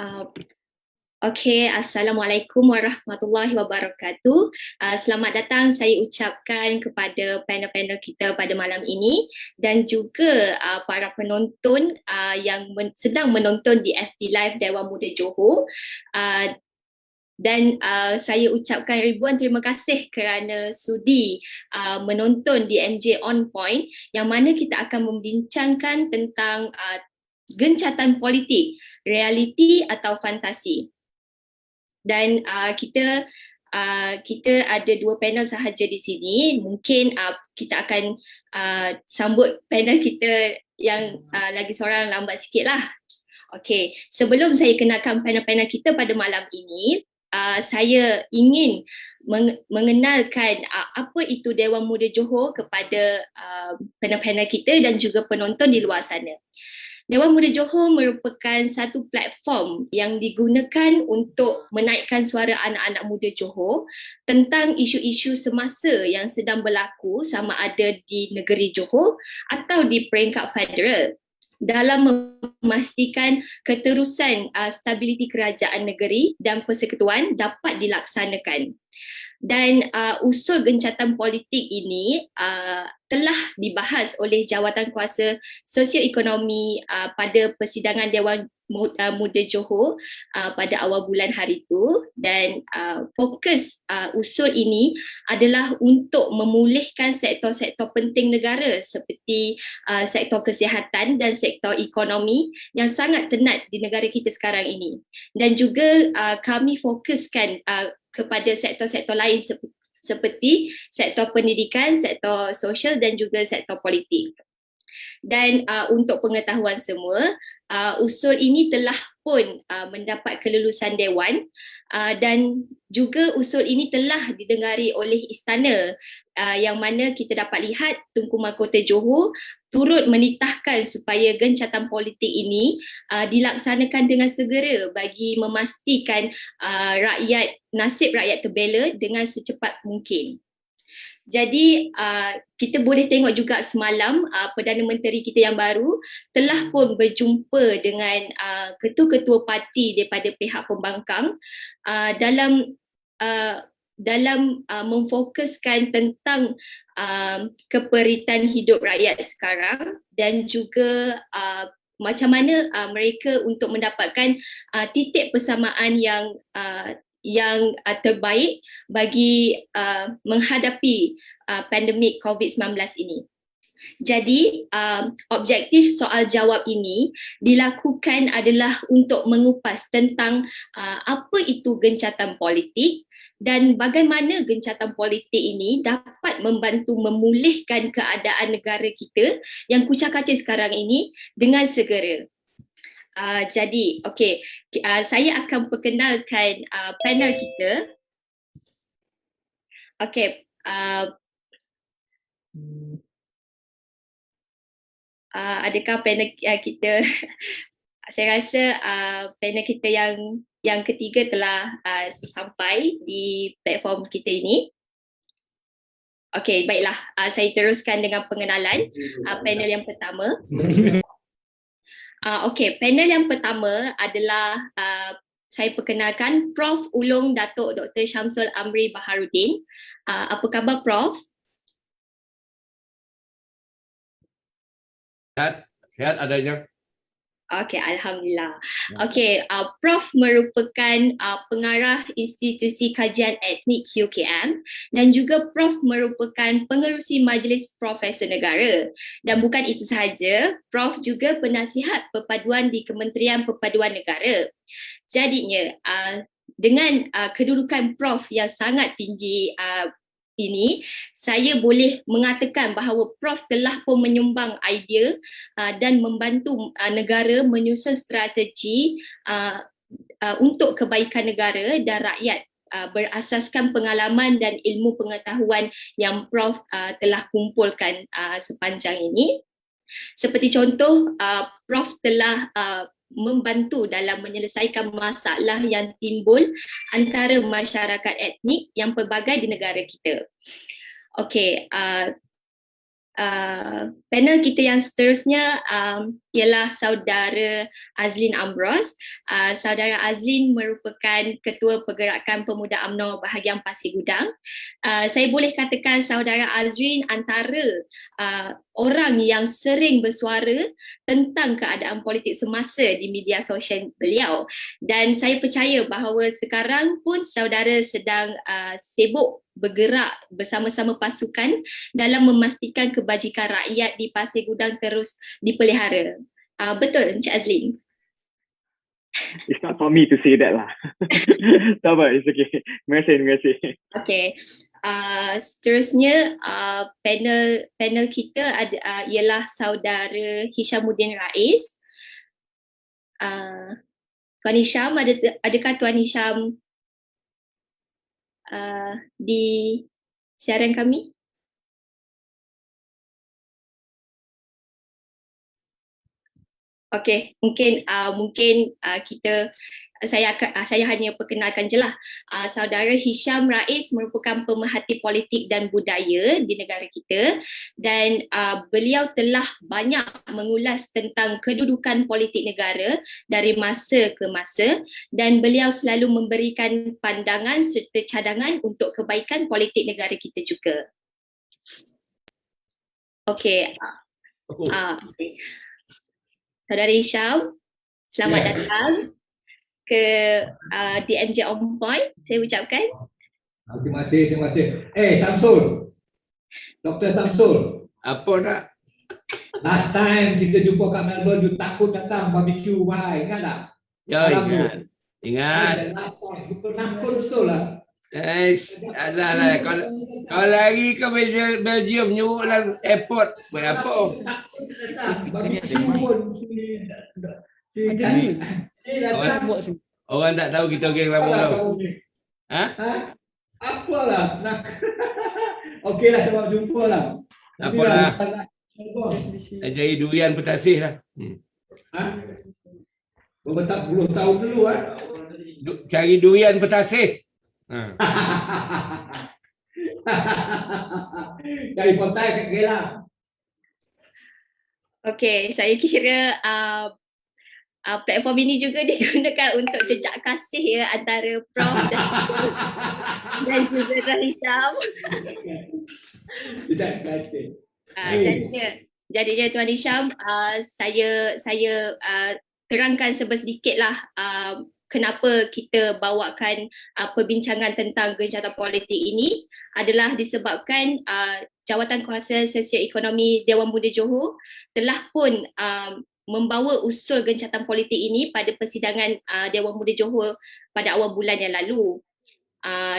Uh, Assalamualaikum warahmatullahi wabarakatuh. Selamat datang saya ucapkan kepada panel-panel kita pada malam ini dan juga para penonton yang sedang menonton di FB Live Dewan Muda Johor. Dan saya ucapkan ribuan terima kasih kerana sudi menonton di MJ On Point, yang mana kita akan membincangkan tentang gencatan politik, realiti atau fantasi. Dan kita ada dua panel sahaja di sini. Mungkin kita akan sambut panel kita yang lagi seorang lambat sikit lah. Okey, sebelum saya kenalkan panel-panel kita pada malam ini, saya ingin mengenalkan apa itu Dewan Muda Johor kepada panel-panel kita dan juga penonton di luar sana. Dewan Muda Johor merupakan satu platform yang digunakan untuk menaikkan suara anak-anak muda Johor tentang isu-isu semasa yang sedang berlaku, sama ada di negeri Johor atau di peringkat federal, dalam memastikan keterusan stabiliti kerajaan negeri dan persekutuan dapat dilaksanakan. Dan usul gencatan politik ini telah dibahas oleh Jawatankuasa Sosioekonomi pada persidangan Dewan Muda Johor pada awal bulan hari itu, dan fokus usul ini adalah untuk memulihkan sektor-sektor penting negara seperti sektor kesihatan dan sektor ekonomi yang sangat tenat di negara kita sekarang ini. Dan juga kami fokuskan kepada sektor-sektor lain seperti sektor pendidikan, sektor sosial dan juga sektor politik. Dan untuk pengetahuan semua, usul ini telah pun mendapat kelulusan Dewan, dan juga usul ini telah didengari oleh Istana, yang mana kita dapat lihat Tunku Mahkota Johor turut menitahkan supaya gencatan politik ini dilaksanakan dengan segera bagi memastikan nasib rakyat terbela dengan secepat mungkin. Jadi kita boleh tengok juga semalam Perdana Menteri kita yang baru telah pun berjumpa dengan ketua-ketua parti daripada pihak pembangkang dalam memfokuskan tentang keperitan hidup rakyat sekarang, dan juga macam mana mereka untuk mendapatkan titik persamaan yang terbaik bagi menghadapi pandemik COVID-19 ini. Jadi objektif soal jawab ini dilakukan adalah untuk mengupas tentang apa itu gencatan politik dan bagaimana gencatan politik ini dapat membantu memulihkan keadaan negara kita yang kucak-kacir sekarang ini dengan segera. Jadi, okey, saya akan perkenalkan panel kita. Okey, adakah panel kita saya rasa panel kita yang ketiga telah sampai di platform kita ini. Okey, baiklah, saya teruskan dengan pengenalan panel yang pertama. Okey, panel yang pertama adalah saya perkenalkan Prof. Ulung Datuk Dr. Syamsul Amri Baharudin. Apa khabar, Prof? Sehat adanya. Okey, Alhamdulillah. Okey, Prof merupakan pengarah Institusi Kajian Etnik UKM dan juga Prof merupakan pengerusi Majlis Profesor Negara. Dan bukan itu sahaja, Prof juga penasihat perpaduan di Kementerian Perpaduan Negara. Jadinya, dengan kedudukan Prof yang sangat tinggi ini, saya boleh mengatakan bahawa Prof telah pun menyumbang idea dan membantu negara menyusun strategi untuk kebaikan negara dan rakyat berasaskan pengalaman dan ilmu pengetahuan yang Prof telah kumpulkan sepanjang ini. Seperti contoh, Prof telah membantu dalam menyelesaikan masalah yang timbul antara masyarakat etnik yang pelbagai di negara kita. Okey, Panel kita yang seterusnya ialah saudara Azlin Ambrose. Saudara Azlin merupakan Ketua Pergerakan Pemuda UMNO bahagian Pasir Gudang. Saya boleh katakan saudara Azlin antara orang yang sering bersuara tentang keadaan politik semasa di media sosial beliau, dan saya percaya bahawa sekarang pun saudara sedang sibuk bergerak bersama-sama pasukan dalam memastikan kebajikan rakyat di Pasir Gudang terus dipelihara. Betul, Encik Azlin? It's not for me to say that lah. Tak apa, it's okay. Terima kasih. Okay. Seterusnya panel kita ialah saudara Hishamuddin Rais. Tuan Hisham, adakah Tuan Hisham di siaran kami? Okey, mungkin saya hanya perkenalkan je lah. Saudara Hisham Rais merupakan pemerhati politik dan budaya di negara kita, dan beliau telah banyak mengulas tentang kedudukan politik negara dari masa ke masa, dan beliau selalu memberikan pandangan serta cadangan untuk kebaikan politik negara kita juga. Okey. Okay. Saudara Hisham, selamat datang ke DMJ On Point, saya ucapkan. Terima kasih. Samsul, Dr. Samsul. Apa nak? Last time kita jumpa kat Melbourne, you takut datang barbecue mahal, ingat tak? Ya, Malam tu. ingat. Last time, you penakut betul lah. Alah, kalau lagi ke Belgium nyuruh dalam airport, buat apa? Orang tak tahu kita orang lama tau. Ha? Apalah nak. Okeylah, sebab jumpa lah. Apalah. Nak cari durian petasih lah. Beberapa puluh tahun dulu Cari durian petasih. Dari Pontai kat Geylang. Okey, saya kira platform ini juga digunakan untuk jejak kasih ya antara Prof dan juga Hisham. Jejak kasih. Jadinya Tuan Hisham, saya terangkan sedikit lah kenapa kita bawakan perbincangan tentang gencatan politik ini adalah disebabkan Jawatan Kuasa Sosioekonomi Dewan Muda Johor telah pun membawa usul gencatan politik ini pada persidangan Dewan Muda Johor pada awal bulan yang lalu.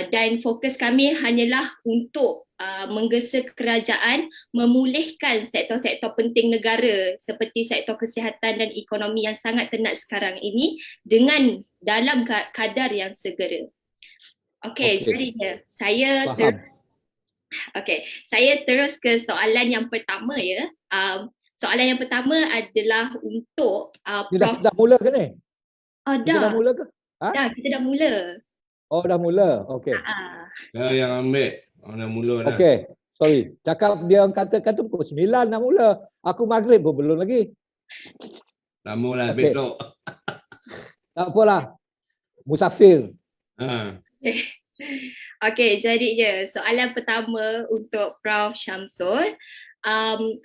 Dan fokus kami hanyalah untuk menggesa kerajaan memulihkan sektor-sektor penting negara seperti sektor kesihatan dan ekonomi yang sangat tenat sekarang ini dengan dalam kadar yang segera. Okey, jadinya saya terus ke soalan yang pertama ya. Soalan yang pertama adalah untuk dah mula ke ni? Dah. Dah mula ke? Dah, kita dah mula. Oh, dah mula. Okey. Yang ambil. Dah mula dah. Okey. Sorry. Cakap dia kata pukul 9 dah mula. Aku maghrib pun belum lagi. Lama lah Okey. besok. Tak apalah. Musafir. Okey, jadinya soalan pertama untuk Prof Syamsul.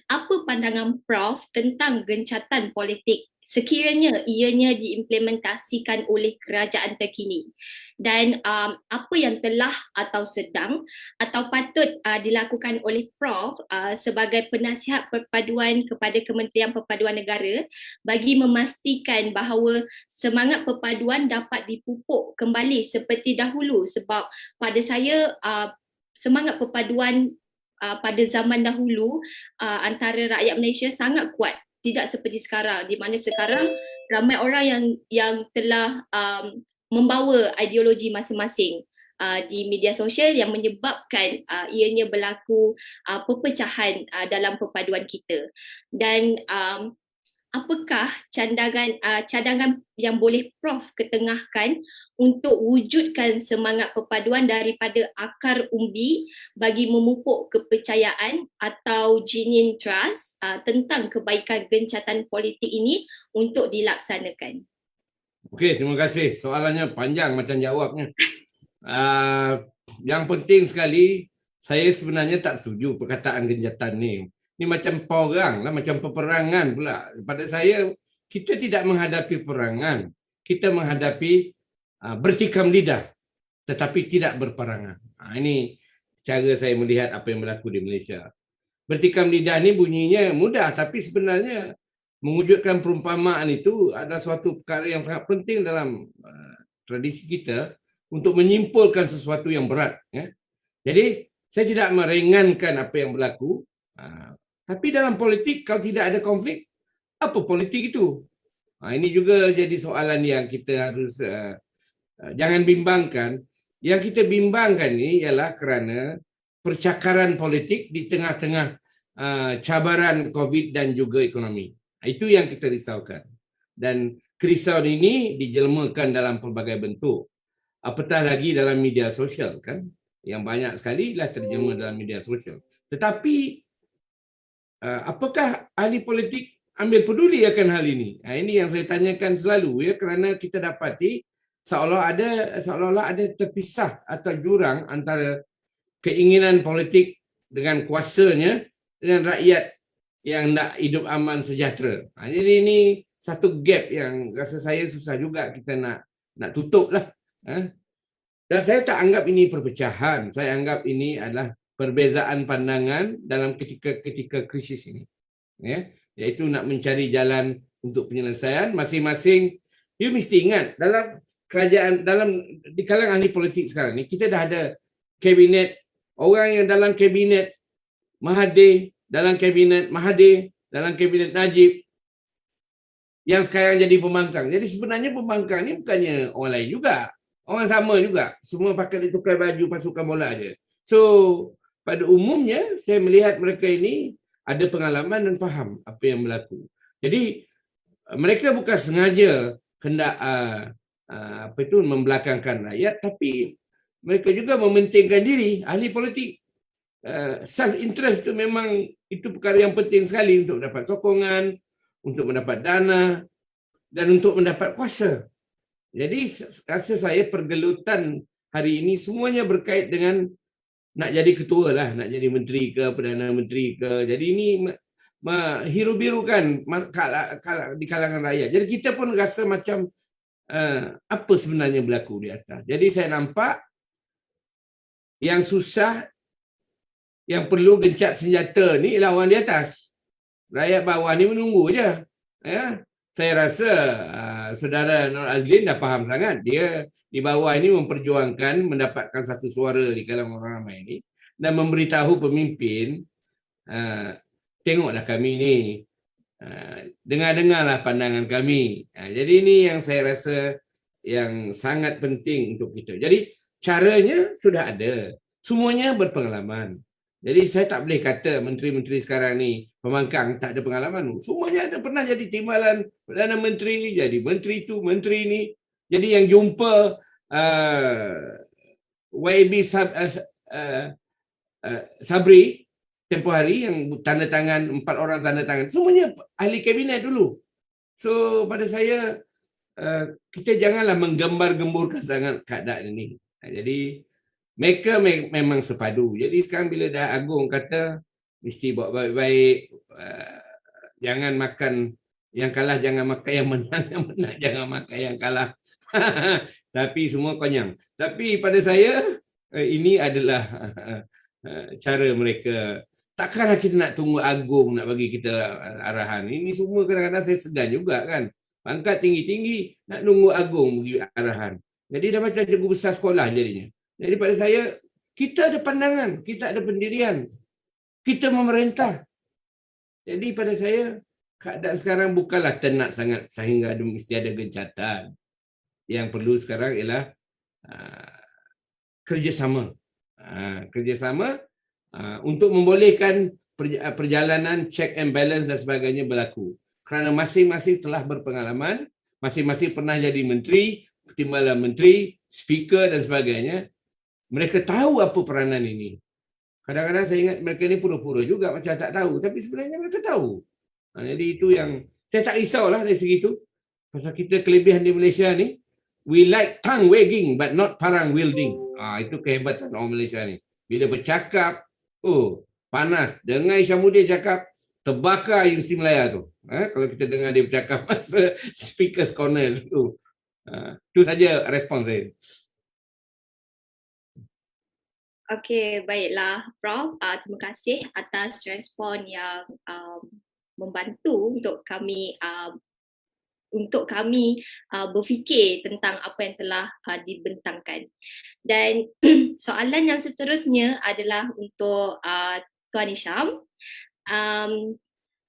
Apa pandangan Prof tentang gencatan politik sekiranya ianya diimplementasikan oleh kerajaan terkini, dan apa yang telah atau sedang atau patut dilakukan oleh Prof sebagai penasihat perpaduan kepada Kementerian Perpaduan Negara bagi memastikan bahawa semangat perpaduan dapat dipupuk kembali seperti dahulu, sebab pada saya semangat perpaduan pada zaman dahulu antara rakyat Malaysia sangat kuat, tidak seperti sekarang, di mana sekarang ramai orang yang telah membawa ideologi masing-masing di media sosial yang menyebabkan ianya berlaku perpecahan dalam perpaduan kita. Dan apakah cadangan yang boleh Prof ketengahkan untuk wujudkan semangat perpaduan daripada akar umbi bagi memupuk kepercayaan atau genuine trust tentang kebaikan gencatan politik ini untuk dilaksanakan? Okey, terima kasih. Soalannya panjang macam jawabnya. Yang penting sekali, saya sebenarnya tak setuju perkataan gencatan ni. Ni macam perang lah, macam peperangan pula. Pada saya, kita tidak menghadapi perangan. Kita menghadapi bertikam lidah tetapi tidak berperangan. Ini cara saya melihat apa yang berlaku di Malaysia. Bertikam lidah ni bunyinya mudah tapi sebenarnya mewujudkan perumpamaan itu adalah suatu perkara yang sangat penting dalam tradisi kita untuk menyimpulkan sesuatu yang berat. Ya. Jadi, saya tidak meringankan apa yang berlaku. Tapi dalam politik, kalau tidak ada konflik, apa politik itu? Ini juga jadi soalan yang kita harus jangan bimbangkan. Yang kita bimbangkan ini ialah kerana percakaran politik di tengah-tengah cabaran COVID dan juga ekonomi. Itu yang kita risaukan. Dan kerisauan ini dijelmakan dalam pelbagai bentuk. Apatah lagi dalam media sosial, kan? Yang banyak sekali lah terjemah dalam media sosial. Tetapi apakah ahli politik ambil peduli akan hal ini? Ini yang saya tanyakan selalu, ya, kerana kita dapati seolah-olah ada terpisah atau jurang antara keinginan politik dengan kuasanya dengan rakyat yang nak hidup aman sejahtera. Jadi ini satu gap yang rasa saya susah juga kita nak tutup lah. Dan saya tak anggap ini perpecahan. Saya anggap ini adalah perbezaan pandangan dalam ketika krisis ini. Ya, iaitu nak mencari jalan untuk penyelesaian masing-masing. You mesti ingat dalam kerajaan, di kalangan ahli politik sekarang ni kita dah ada kabinet, orang yang dalam kabinet Mahathir, dalam kabinet Mahathir, dalam kabinet Najib yang sekarang jadi pembangkang. Jadi sebenarnya pembangkang ni bukannya orang lain juga. Orang sama juga. Semua pakai tukar baju pasukan bola aja. So, pada umumnya saya melihat mereka ini ada pengalaman dan faham apa yang berlaku. Jadi mereka bukan sengaja hendak membelakangkan rakyat, tapi mereka juga mementingkan diri. Ahli politik self interest itu memang itu perkara yang penting sekali untuk mendapat sokongan, untuk mendapat dana dan untuk mendapat kuasa. Jadi rasa saya pergelutan hari ini semuanya berkait dengan nak jadi ketua lah, nak jadi menteri ke, perdana menteri ke. Jadi ini hiru-birukan di kalangan rakyat. Jadi kita pun rasa macam apa sebenarnya berlaku di atas. Jadi saya nampak yang susah, yang perlu gencat senjata ni ialah orang di atas. Rakyat bawah ni menunggu je. Ya. Saya rasa saudara Nur Azlin dah faham sangat. Dia di bawah ini memperjuangkan mendapatkan satu suara di kalangan orang ramai ini dan memberitahu pemimpin, tengoklah kami ni, dengar-dengarlah pandangan kami. Jadi ini yang saya rasa yang sangat penting untuk kita. Jadi caranya sudah ada. Semuanya berpengalaman. Jadi saya tak boleh kata menteri-menteri sekarang ni pembangkang tak ada pengalaman. Semuanya ada pernah jadi timbalan Perdana Menteri, jadi menteri tu, menteri ni. Jadi yang jumpa YB Sabri tempoh hari yang tanda tangan, 4 orang tanda tangan, semuanya ahli kabinet dulu. So pada saya kita janganlah menggembar-gemburkan sangat keadaan ini. Jadi mereka memang sepadu. Jadi sekarang bila dah Agong kata mesti buat baik-baik, jangan makan yang kalah, jangan makan yang menang, yang menang jangan makan yang kalah. Tapi semua konyang. Tapi pada saya ini adalah cara mereka. Takkanlah kita nak tunggu Agong nak bagi kita arahan. Ini semua kadang-kadang saya segan juga kan. Pangkat tinggi-tinggi nak tunggu Agong bagi arahan. Jadi dah macam cikgu besar sekolah jadinya. Jadi pada saya, kita ada pandangan, kita ada pendirian. Kita memerintah. Jadi pada saya, keadaan sekarang bukanlah tenat sangat sehingga mesti ada gencatan. Yang perlu sekarang ialah kerjasama. Kerjasama untuk membolehkan perjalanan check and balance dan sebagainya berlaku. kerana masing-masing telah berpengalaman, masing-masing pernah jadi menteri, timbalan menteri, speaker dan sebagainya. Mereka tahu apa peranan ini. Kadang-kadang saya ingat mereka ni pura-pura juga macam tak tahu, tapi sebenarnya mereka tahu. Jadi itu yang saya tak risaulah dari segi itu. Pasal kita kelebihan di Malaysia ni, we like tongue wagging but not parang wielding. Itu kehebatan orang Malaysia ni. Bila bercakap, panas. Dengar Isyamuddin cakap, terbakar Universiti Malaya tu. Kalau kita dengar dia bercakap masa speakers corner tu. Itu saja respon saya. Okey, baiklah Prof. Terima kasih atas respon yang membantu untuk kami berfikir tentang apa yang telah dibentangkan. Dan soalan yang seterusnya adalah untuk Tuan Hisham.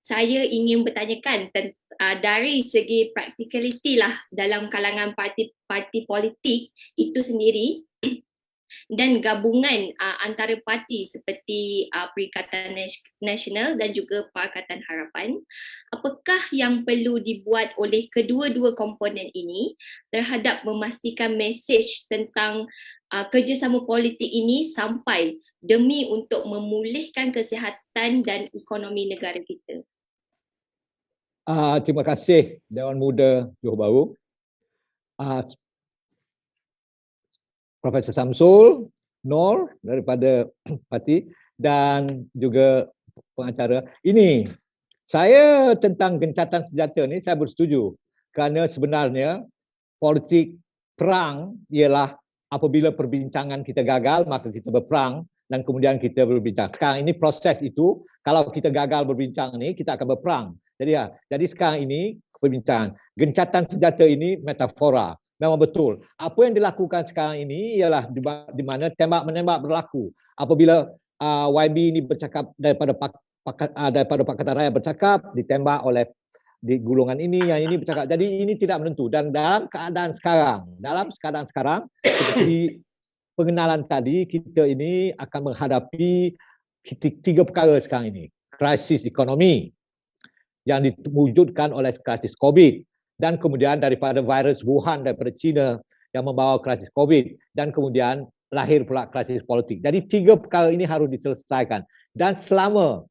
Saya ingin bertanyakan dari segi practicality lah dalam kalangan parti politik itu sendiri dan gabungan antara parti seperti Perikatan Nasional dan juga Pakatan Harapan, apakah yang perlu dibuat oleh kedua-dua komponen ini terhadap memastikan mesej tentang kerjasama politik ini sampai demi untuk memulihkan kesihatan dan ekonomi negara kita? Terima kasih Dewan Muda Johor Bahru, Profesor Samsul, Nor daripada parti dan juga pengacara. Ini saya tentang gencatan senjata ni saya bersetuju kerana sebenarnya politik perang ialah apabila perbincangan kita gagal maka kita berperang dan kemudian kita berbincang. Sekarang ini proses itu, kalau kita gagal berbincang ni kita akan berperang. Jadi sekarang ini perbincangan. Gencatan senjata ini metafora. Memang betul. Apa yang dilakukan sekarang ini ialah di mana tembak-menembak berlaku. Apabila YB ini bercakap daripada Pakatan Rakyat bercakap, ditembak oleh di golongan ini, yang ini bercakap. Jadi ini tidak menentu. Dan dalam keadaan sekarang, seperti pengenalan tadi, kita ini akan menghadapi 3 perkara sekarang ini. Krisis ekonomi yang diwujudkan oleh krisis COVID. Dan kemudian daripada virus Wuhan daripada China yang membawa krisis COVID. Dan kemudian lahir pula krisis politik. Jadi 3 perkara ini harus diselesaikan. Dan selama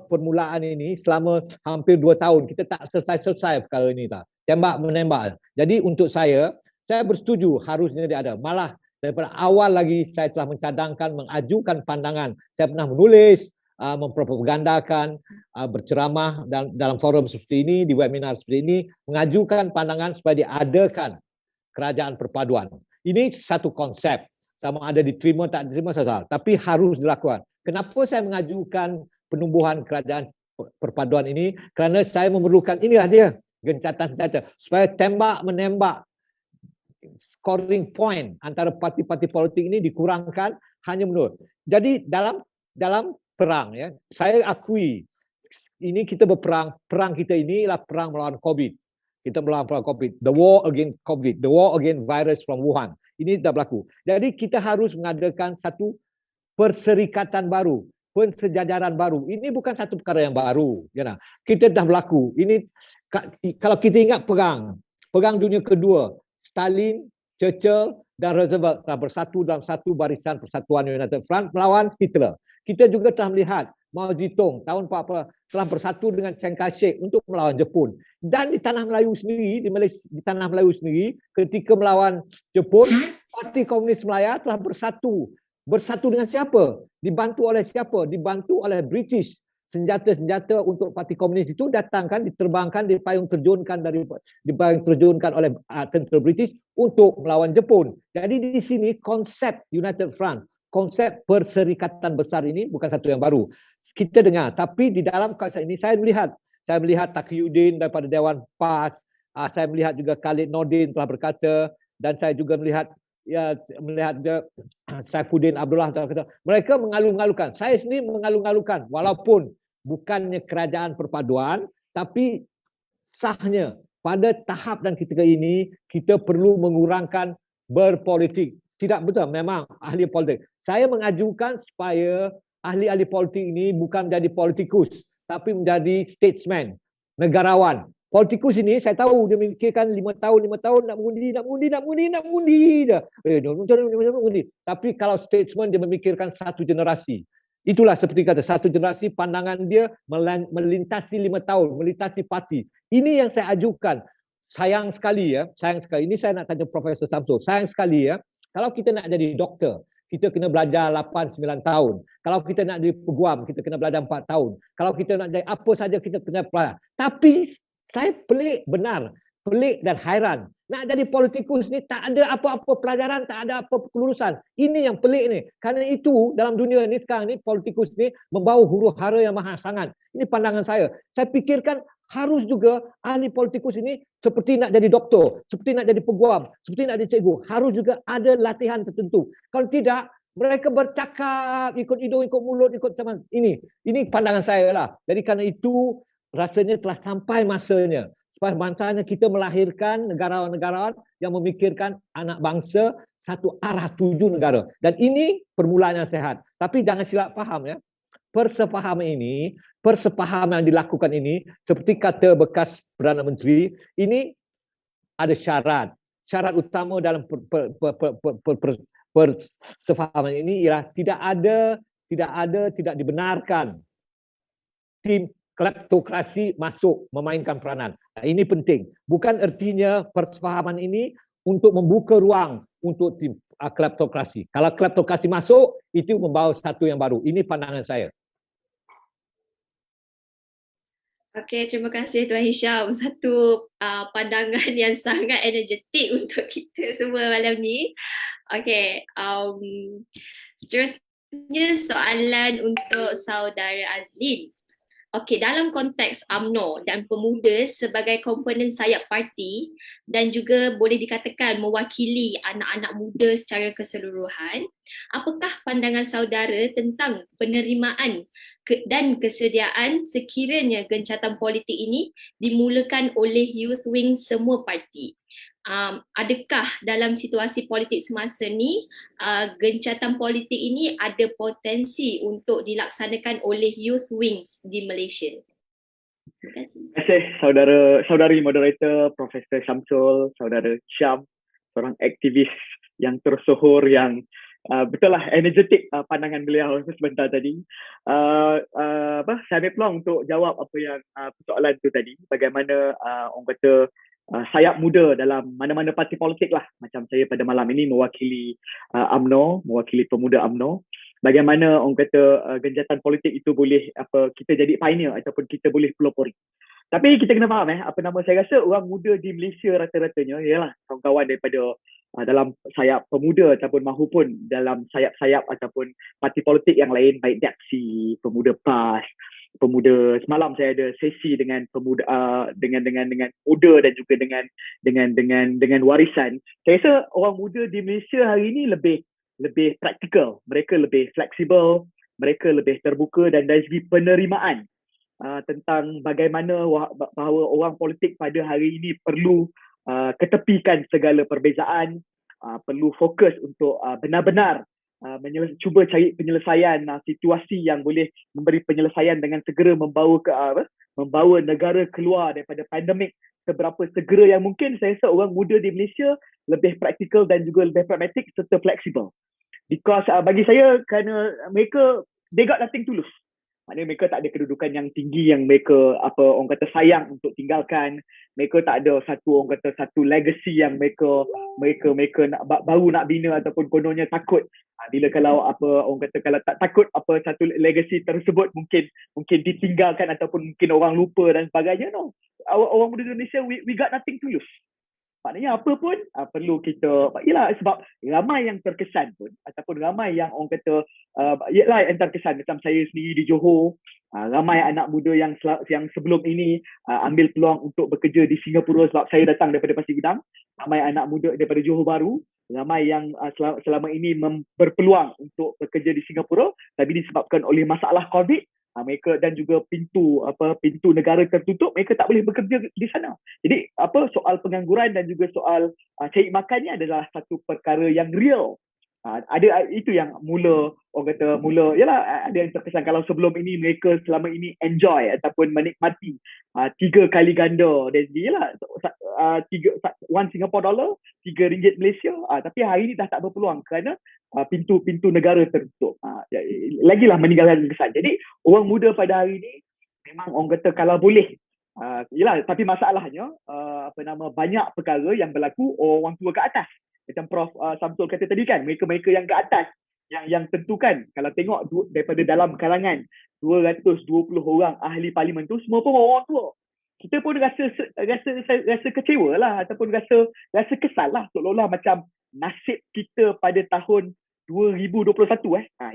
permulaan ini, selama hampir 2 tahun, kita tak selesai perkara ini. Tembak-menembak. Jadi untuk saya bersetuju harusnya dia ada. Malah daripada awal lagi saya telah mencadangkan, mengajukan pandangan. Saya pernah menulis, mempropagandakan, berceramah dalam forum seperti ini, di webinar seperti ini, mengajukan pandangan supaya diadakan kerajaan perpaduan. Ini satu konsep, sama ada diterima tak diterima saja, tapi harus dilakukan. Kenapa saya mengajukan penumbuhan kerajaan perpaduan ini? Kerana saya memerlukan, inilah dia gencatan senjata, supaya tembak-menembak scoring point antara parti-parti politik ini dikurangkan hanya menurut. Jadi dalam perang, ya, saya akui ini kita berperang. Perang kita ini adalah perang melawan COVID. Kita melawan COVID. The war against COVID. The war against virus from Wuhan. Ini tidak berlaku. Jadi kita harus mengadakan satu perserikatan baru, pensejajaran baru. Ini bukan satu perkara yang baru. Ya, kita dah berlaku. Ini kalau kita ingat perang dunia kedua, Stalin, Churchill dan Roosevelt telah bersatu dalam satu barisan Persatuan United Front melawan Hitler. Kita juga telah melihat Mao Zedong tahun 40 telah bersatu dengan Chiang Kai-shek untuk melawan Jepun. Dan di tanah Melayu sendiri, di tanah Melayu sendiri, ketika melawan Jepun, Parti Komunis Malaya telah bersatu. Bersatu dengan siapa? Dibantu oleh siapa? Dibantu oleh British. Senjata-senjata untuk Parti Komunis itu datangkan, diterbangkan, dipayung terjunkan oleh tentera British untuk melawan Jepun. Jadi di sini konsep United Front, konsep perserikatan besar ini bukan satu yang baru. Kita dengar, tapi di dalam konsep ini saya melihat Taqiyuddin daripada Dewan PAS, saya melihat juga Khalid Nordin telah berkata, dan saya juga melihat Saifuddin Abdullah telah berkata, mereka mengalu-ngalukan. Saya sendiri mengalu-ngalukan, walaupun bukannya kerajaan perpaduan, tapi sahnya pada tahap dan ketika ini kita perlu mengurangkan berpolitik. Tidak betul, memang ahli politik. Saya mengajukan supaya ahli-ahli politik ini bukan menjadi politikus, tapi menjadi statesman. negarawan. Politikus ini saya tahu dia memikirkan 5 tahun nak mengundi dah. Tapi kalau statesman dia memikirkan satu generasi. Itulah seperti kata satu generasi, pandangan dia melintasi 5 tahun, melintasi parti. Ini yang saya ajukan. Sayang sekali. Ini saya nak tanya Profesor Samsul. Sayang sekali kalau kita nak jadi doktor, kita kena belajar 8-9 tahun. Kalau kita nak jadi peguam, kita kena belajar 4 tahun. Kalau kita nak jadi apa saja, kita kena belajar. Tapi saya pelik dan hairan. Nak jadi politikus ni tak ada apa-apa pelajaran, tak ada apa kelulusan. Ini yang pelik ni. Kerana itu dalam dunia ni sekarang ni, politikus ni membawa huru hara yang mahal sangat. Ini pandangan saya. Saya fikirkan harus juga ahli politikus ini seperti nak jadi doktor, seperti nak jadi peguam, seperti nak jadi cikgu. Harus juga ada latihan tertentu. Kalau tidak, mereka bercakap ikut hidung, ikut mulut, ikut teman. Ini pandangan saya lah. Jadi kerana itu rasanya telah sampai masanya. Supaya masanya kita melahirkan negarawan-negarawan yang memikirkan anak bangsa satu arah tuju negara. Dan ini permulaan yang sehat. Tapi jangan silap faham persefahaman yang dilakukan ini, seperti kata bekas Perdana Menteri, ini ada syarat. Syarat utama dalam persefahaman ini ialah tidak dibenarkan tim kleptokrasi masuk memainkan peranan. Ini penting. Bukan ertinya persefahaman ini untuk membuka ruang untuk tim kleptokrasi. Kalau kleptokrasi masuk, itu membawa satu yang baru. Ini pandangan saya. Okey, terima kasih Tuan Hisham. Satu pandangan yang sangat energetik untuk kita semua malam ni. Okey, seterusnya soalan untuk Saudara Azlin. Okey, dalam konteks UMNO dan pemuda sebagai komponen sayap parti dan juga boleh dikatakan mewakili anak-anak muda secara keseluruhan, apakah pandangan saudara tentang penerimaan dan kesediaan sekiranya gencatan politik ini dimulakan oleh youth wing semua parti? Adakah dalam situasi politik semasa ni gencatan politik ini ada potensi untuk dilaksanakan oleh youth wings di Malaysia? Terima kasih. Terima kasih saudari moderator Profesor Syamsul, saudara Syam, seorang aktivis yang tersohor yang betul lah energetik pandangan beliau sebentar tadi. Saya ambil peluang untuk jawab apa yang persoalan tu tadi, bagaimana orang kata sayap muda dalam mana-mana parti politik lah, macam saya pada malam ini mewakili UMNO, mewakili pemuda UMNO. Bagaimana orang kata gencatan politik itu boleh kita jadi pioneer ataupun kita boleh pelopori. Tapi kita kena faham saya rasa orang muda di Malaysia rata-ratanya ialah kawan-kawan daripada dalam sayap pemuda ataupun mahupun dalam sayap-sayap ataupun parti politik yang lain, baik DAPSI, Pemuda PAS, pemuda. Semalam saya ada sesi dengan pemuda dengan muda dan juga dengan warisan. Saya rasa orang muda di Malaysia hari ini lebih praktikal, mereka lebih fleksibel, mereka lebih terbuka dan dari segi penerimaan tentang bagaimana bahawa orang politik pada hari ini perlu ketepikan segala perbezaan, perlu fokus untuk benar-benar cuba cari penyelesaian situasi yang boleh memberi penyelesaian dengan segera membawa negara keluar daripada pandemik seberapa segera yang mungkin. Saya rasa orang muda di Malaysia lebih praktikal dan juga lebih pragmatik serta fleksibel. Because bagi saya, kerana mereka they got nothing to lose. Maknanya mereka tak ada kedudukan yang tinggi yang mereka orang kata sayang untuk tinggalkan. Mereka tak ada satu legacy yang mereka baru nak bina ataupun kononnya takut. Bila kalau orang kata kalau tak takut satu legacy tersebut mungkin ditinggalkan ataupun mungkin orang lupa dan sebagainya. No. Orang muda Indonesia we got nothing to lose. Maknanya apa pun perlu kita, ialah sebab ramai yang terkesan pun ataupun ramai yang orang kata ialah yang terkesan, macam saya sendiri di Johor, ramai anak muda yang sebelum ini ambil peluang untuk bekerja di Singapura sebab saya datang daripada Pasir Gudang. Ramai anak muda daripada Johor Bahru, ramai yang selama ini berpeluang untuk bekerja di Singapura, tapi disebabkan oleh masalah COVID, mereka dan juga pintu negara tertutup, mereka tak boleh bekerja di sana. Jadi soal pengangguran dan juga soal cari makannya adalah satu perkara yang real Ada itu yang mula orang kata yalah, ada yang terkesan kalau sebelum ini mereka selama ini enjoy ataupun menikmati 3 kali ganda dan yalah, $1 Singapore, RM3 Malaysia, tapi hari ini dah tak berpeluang kerana pintu-pintu negara tertutup. Lagilah meninggalkan kesan. Jadi orang muda pada hari ini memang orang kata kalau boleh, yalah, tapi masalahnya banyak perkara yang berlaku orang tua ke atas. Macam Prof Samsul kata tadi kan, mereka-mereka yang ke atas yang tentukan. Kalau tengok daripada dalam kalangan 220 orang ahli parlimen tu semua pun orang tua. Kita pun rasa kecewa lah, ataupun rasa kesal lah, seolah-olah macam nasib kita pada tahun 2021.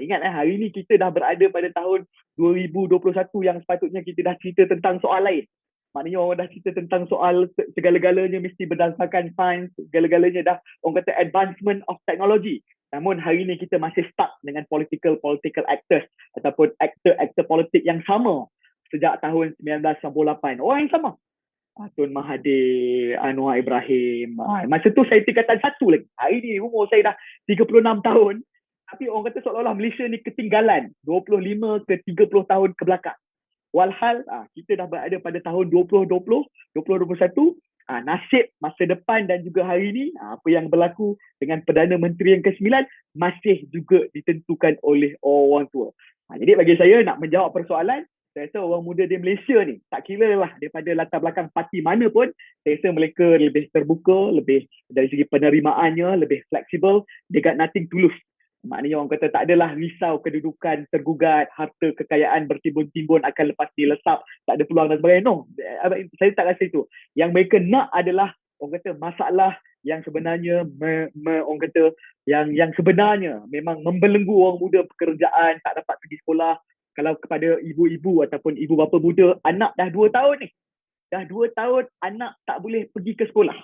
Ingat hari ni kita dah berada pada tahun 2021 yang sepatutnya kita dah cerita tentang soal lain. Maknanya orang dah cerita tentang soal segala-galanya mesti berdasarkan sains, segala-galanya dah orang kata advancement of technology. Namun hari ini kita masih stuck dengan political actors ataupun aktor politik yang sama sejak tahun 1998. Orang yang sama. Tun Mahathir, Anwar Ibrahim. Masa tu saya tingkatan 1 lagi. Hari ni umur saya dah 36 tahun. Tapi orang kata seolah-olah Malaysia ni ketinggalan 25 ke 30 tahun ke belakang. Walhal kita dah berada pada tahun 2021, nasib masa depan dan juga hari ini, apa yang berlaku dengan Perdana Menteri yang ke-9 masih juga ditentukan oleh orang tua. Jadi bagi saya nak menjawab persoalan, saya rasa orang muda di Malaysia ni, tak kira lah daripada latar belakang parti mana pun, saya rasa mereka lebih terbuka, lebih dari segi penerimaannya, lebih fleksibel, they got nothing to lose. Maknanya orang kata tak adalah risau kedudukan tergugat, harta kekayaan bertimbun-timbun akan lepas dilesap, tak ada peluang dan sebagainya. No, saya tak rasa itu. Yang mereka nak adalah orang kata masalah yang sebenarnya orang kata yang sebenarnya memang membelenggu orang muda pekerjaan, tak dapat pergi sekolah. Kalau kepada ibu-ibu ataupun ibu bapa muda, anak dah 2 tahun ni. Dah 2 tahun anak tak boleh pergi ke sekolah.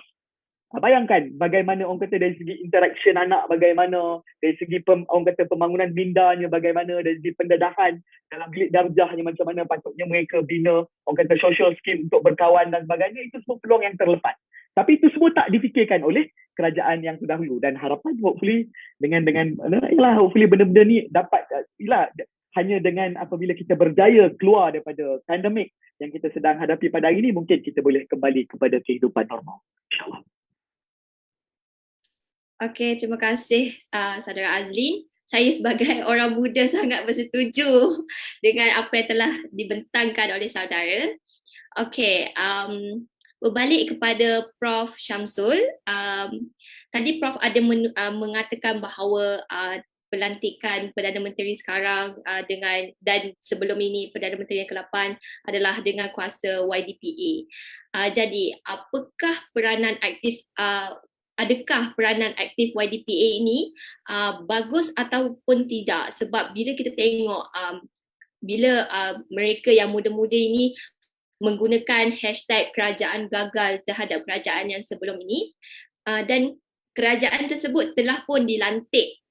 Bayangkan bagaimana orang kata dari segi interaction anak, bagaimana dari segi orang kata pembangunan mindanya, bagaimana dari segi pendedahan dalam bilik darjahnya, macam mana patutnya mereka bina orang kata social skill untuk berkawan dan sebagainya. Itu semua peluang yang terlepas. Tapi itu semua tak difikirkan oleh kerajaan yang terdahulu, dan harapan hopefully dengan hopefully benda-benda ni dapat hanya dengan apabila kita berjaya keluar daripada pandemik yang kita sedang hadapi pada hari ini, mungkin kita boleh kembali kepada kehidupan normal, insyaAllah. Okey, terima kasih Saudara Azlin. Saya sebagai orang muda sangat bersetuju dengan apa yang telah dibentangkan oleh saudara. Okey, berbalik kepada Prof Syamsul. Tadi Prof ada mengatakan bahawa pelantikan Perdana Menteri sekarang dan sebelum ini Perdana Menteri yang ke-8 adalah dengan kuasa YDPA. Jadi, adakah peranan aktif YDPA ini bagus ataupun tidak? Sebab bila kita tengok bila mereka yang muda-muda ini menggunakan hashtag kerajaan gagal terhadap kerajaan yang sebelum ini, dan kerajaan tersebut telah pun dilantik,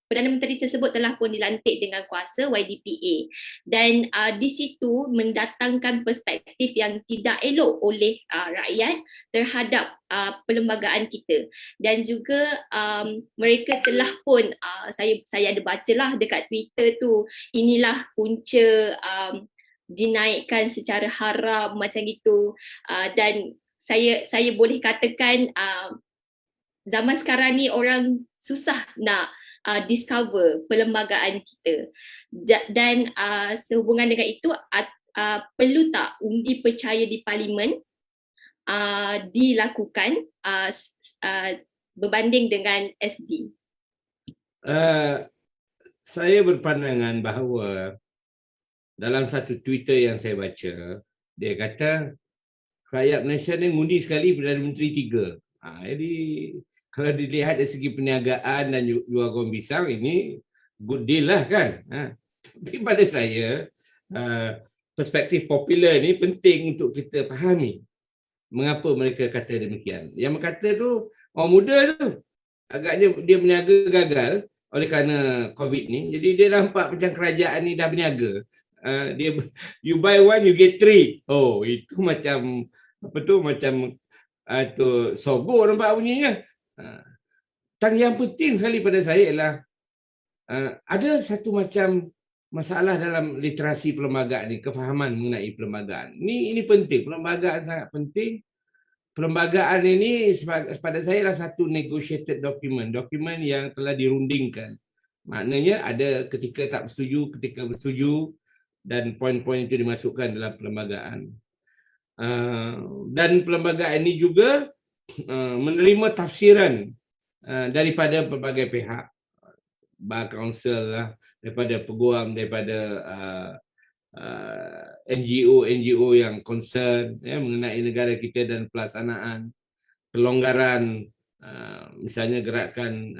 Perdana Menteri tersebut telah pun dilantik dengan kuasa YDPA, dan di situ mendatangkan perspektif yang tidak elok oleh rakyat terhadap perlembagaan kita. Dan juga mereka telah pun, saya ada bacalah dekat Twitter tu, inilah punca dinaikkan secara haram macam itu, dan saya boleh katakan zaman sekarang ni orang susah nak discover perlembagaan kita, dan sehubungan dengan itu perlu tak undi percaya di parlimen dilakukan berbanding dengan SD? Saya berpandangan bahawa dalam satu Twitter yang saya baca, dia kata rakyat Malaysia ni ngundi sekali Perdana Menteri 3. Jadi kalau dilihat dari segi perniagaan dan jual goreng pisang, ini good deal lah kan. Tapi pada saya, perspektif popular ni penting untuk kita fahami mengapa mereka kata demikian. Yang berkata tu orang muda tu, agaknya dia berniaga gagal oleh kerana COVID ni. Jadi dia nampak macam kerajaan ni dah berniaga. Dia you buy one you get 3. Oh, itu macam apa tu, macam tu sogo nampak bunyinya. Yang penting sekali pada saya ialah ada satu macam masalah dalam literasi perlembagaan ni, kefahaman mengenai perlembagaan. Ini penting, perlembagaan sangat penting. Perlembagaan ini pada saya adalah satu negotiated document, dokumen yang telah dirundingkan. Maknanya ada ketika tak bersetuju, ketika bersetuju, dan poin-poin itu dimasukkan dalam perlembagaan. Dan perlembagaan ini juga menerima tafsiran daripada pelbagai pihak, bar council lah, daripada peguam, daripada NGO yang concern mengenai negara kita dan pelaksanaan pelonggaran, misalnya gerakan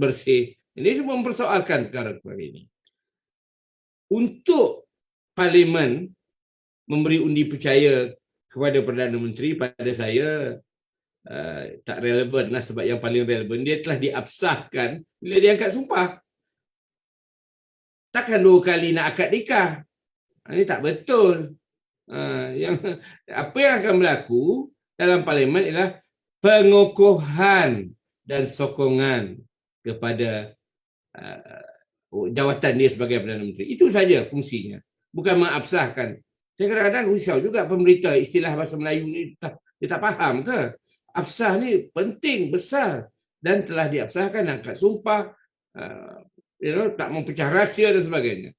bersih. Ini semua mempersoalkan perkara-perkara ini. Untuk Parlimen memberi undi percaya kepada Perdana Menteri, pada saya tak relevan lah, sebab yang paling relevan dia telah diabsahkan bila dia angkat sumpah. Takkan 2 kali nak akad nikah. Ini tak betul. Apa yang akan berlaku dalam Parlimen ialah pengukuhan dan sokongan kepada jawatan dia sebagai Perdana Menteri. Itu saja fungsinya. Bukan mengabsahkan. Saya kadang-kadang risau juga pemberita istilah bahasa Melayu ni, dia tak faham ke? Absah ni penting, besar, dan telah diabsahkan, angkat sumpah, tak mempecah rahsia dan sebagainya.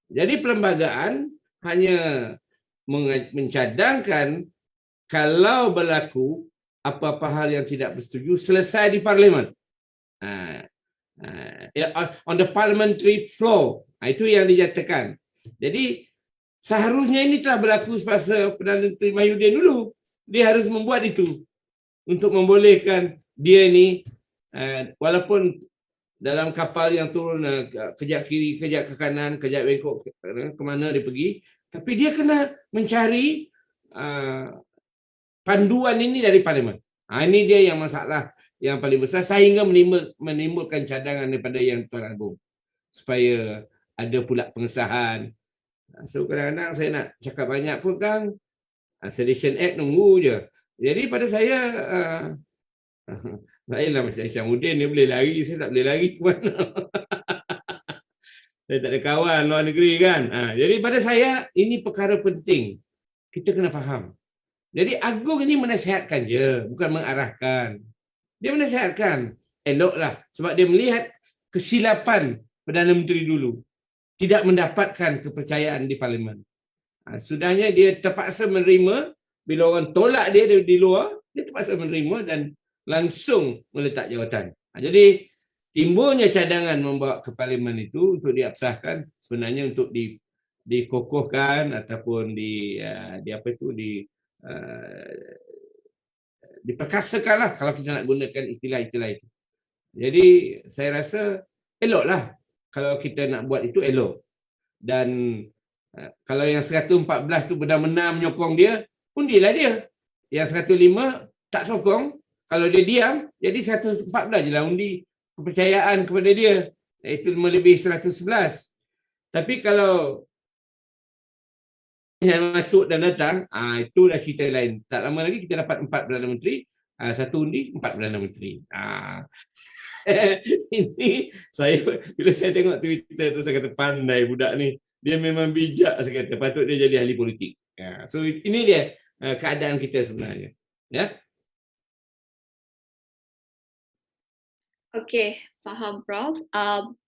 Jadi perlembagaan hanya mencadangkan kalau berlaku apa-apa hal yang tidak bersetuju selesai di Parlimen. On the parliamentary floor. Itu yang dinyatakan. Jadi seharusnya ini telah berlaku semasa Perdana Menteri Mahyudin dulu. Dia harus membuat itu untuk membolehkan dia ni, walaupun dalam kapal yang turun kejap kiri, kejap ke kanan, kejap bengkok ke mana dia pergi, tapi dia kena mencari panduan ini dari Parlimen. Ini dia yang masalah yang paling besar, sehingga menimbulkan cadangan daripada Yang Tuan Agong supaya ada pula pengesahan. So kadang-kadang saya nak cakap banyak pun kan, Sedition Act nunggu je. Jadi pada saya, lainlah macam Isyamuddin, dia boleh lari, saya tak boleh lari ke mana. Saya tak ada kawan luar negeri kan. Jadi pada saya, ini perkara penting. Kita kena faham. Jadi Agong ini menasihatkan je, bukan mengarahkan. Dia menasihatkan, eloklah. Sebab dia melihat kesilapan Perdana Menteri dulu. Tidak mendapatkan kepercayaan di Parlimen. Sudahnya dia terpaksa menerima, bila orang tolak dia di luar, dia terpaksa menerima dan langsung meletak jawatan. Jadi timbulnya cadangan membawa ke Parlimen itu untuk diabsahkan, sebenarnya untuk dikokohkan ataupun diperkasakanlah kalau kita nak gunakan istilah-istilah itu. Jadi saya rasa eloklah kalau kita nak buat itu, elok. Dan kalau yang 114 tu benar-benar menyokong dia, undilah dia. Yang 105 tak sokong, kalau dia diam, jadi 114 je lah undi kepercayaan kepada dia. Iaitu melebihi 111. Tapi kalau yang masuk dan datang, itu dah cerita lain. Tak lama lagi kita dapat 4 Perdana Menteri, 1 undi, 4 Perdana Menteri. Ini saya, bila saya tengok Twitter tu, saya kata pandai budak ni. Dia memang bijak, saya kata. Patut dia jadi ahli politik. So ini dia keadaan kita sebenarnya. Ya. Okey, faham Prof.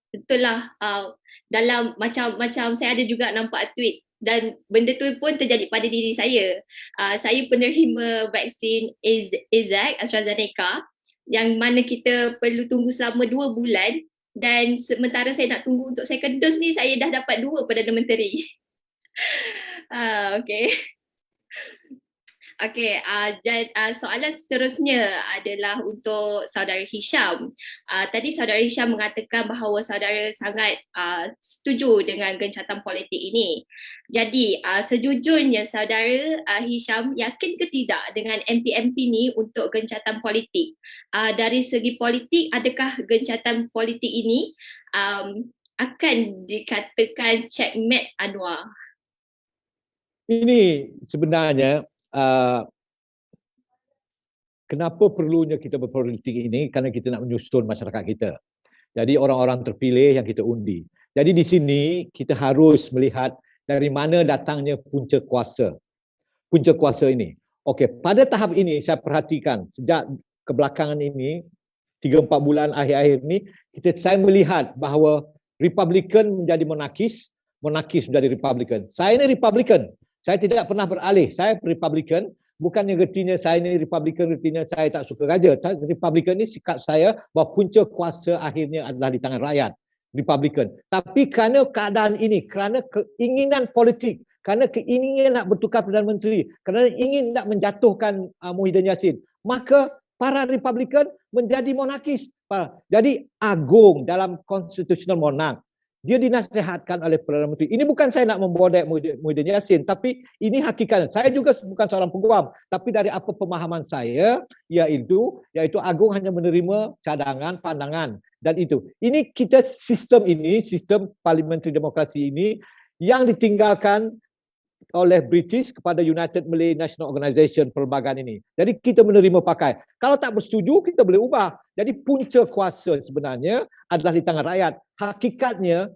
Betul lah, dalam macam saya ada juga nampak tweet dan benda tu pun terjadi pada diri saya. Saya penerima vaksin AstraZeneca yang mana kita perlu tunggu selama 2 bulan, dan sementara saya nak tunggu untuk second dose ni, saya dah dapat 2 Perdana Menteri. Okey. Okey, soalan seterusnya adalah untuk Saudara Hisham. Tadi Saudara Hisham mengatakan bahawa saudara sangat setuju dengan gencatan politik ini. Jadi, sejujurnya Saudara Hisham yakin ke tidak dengan MPMP ni untuk gencatan politik? Dari segi politik, adakah gencatan politik ini akan dikatakan checkmate Anwar? Ini sebenarnya kenapa perlunya kita berpolitik ini, kerana kita nak menyusun masyarakat kita. Jadi orang-orang terpilih yang kita undi. Jadi di sini kita harus melihat dari mana datangnya punca kuasa. Punca kuasa ini. Okey, pada tahap ini saya perhatikan sejak kebelakangan ini 3-4 bulan akhir-akhir ini saya melihat bahawa Republican menjadi monarkis, monarkis menjadi Republican. Saya ini Republican. Saya tidak pernah beralih. Saya Republican. Bukannya gertinya saya ini Republican, gertinya saya tak suka raja. Republican ini sikap saya bahawa punca kuasa akhirnya adalah di tangan rakyat. Republican. Tapi kerana keadaan ini, kerana keinginan politik, kerana keinginan nak bertukar Perdana Menteri, kerana ingin nak menjatuhkan Muhyiddin Yassin, maka para Republican menjadi monarkis. Jadi agung dalam constitutional monarch. Dia dinasihatkan oleh Perdana Menteri. Ini bukan saya nak membodek Muhyiddin Yassin, tapi ini hakikat. Saya juga bukan seorang peguam, tapi dari apa pemahaman saya, iaitu agung hanya menerima cadangan, pandangan dan itu. Ini kita sistem ini, sistem parliamentary demokrasi ini yang ditinggalkan oleh British kepada United Malay National Organisation, perlembagaan ini. Jadi kita menerima pakai. Kalau tak bersetuju, kita boleh ubah. Jadi punca kuasa sebenarnya adalah di tangan rakyat. Hakikatnya,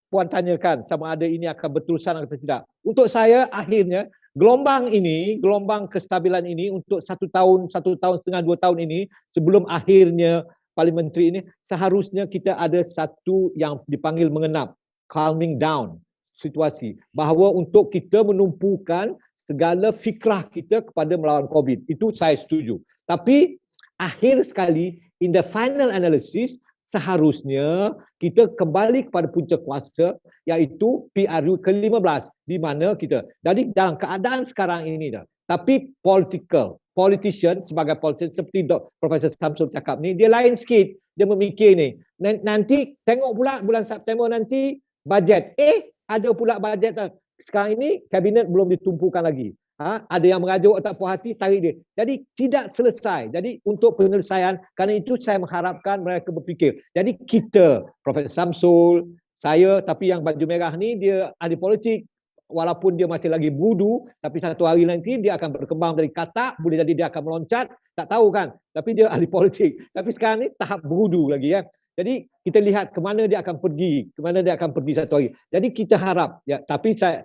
Puan tanyakan sama ada ini akan berterusan atau tidak. Untuk saya, akhirnya, gelombang ini, gelombang kestabilan ini untuk 1 tahun, 1,5 tahun, 2 tahun ini, sebelum akhirnya parliamentary ini, seharusnya kita ada satu yang dipanggil mengenap, calming down situasi, bahawa untuk kita menumpukan segala fikrah kita kepada melawan COVID. Itu saya setuju. Tapi akhir sekali, in the final analysis, seharusnya kita kembali kepada punca kuasa, iaitu PRU ke-15, di mana kita. Jadi dalam keadaan sekarang ini dah. Tapi politician sebagai politician seperti Profesor Samsul cakap ni, dia lain sikit. Dia memikir ni. Nanti tengok pula bulan September nanti bajet. Ada pula bajet. Sekarang ini kabinet belum ditumpukan lagi. Ada yang mengajuk tak puas hati, tarik dia. Jadi tidak selesai. Jadi untuk penyelesaian, kerana itu saya mengharapkan mereka berfikir. Jadi kita, Profesor Samsul, saya, tapi yang baju merah ni dia ahli politik. Walaupun dia masih lagi budu, tapi satu hari nanti dia akan berkembang dari katak, boleh jadi dia akan meloncat, tak tahu kan. Tapi dia ahli politik. Tapi sekarang ni tahap budu lagi ya. Jadi kita lihat ke mana dia akan pergi, satu hari. Jadi kita harap, ya, tapi saya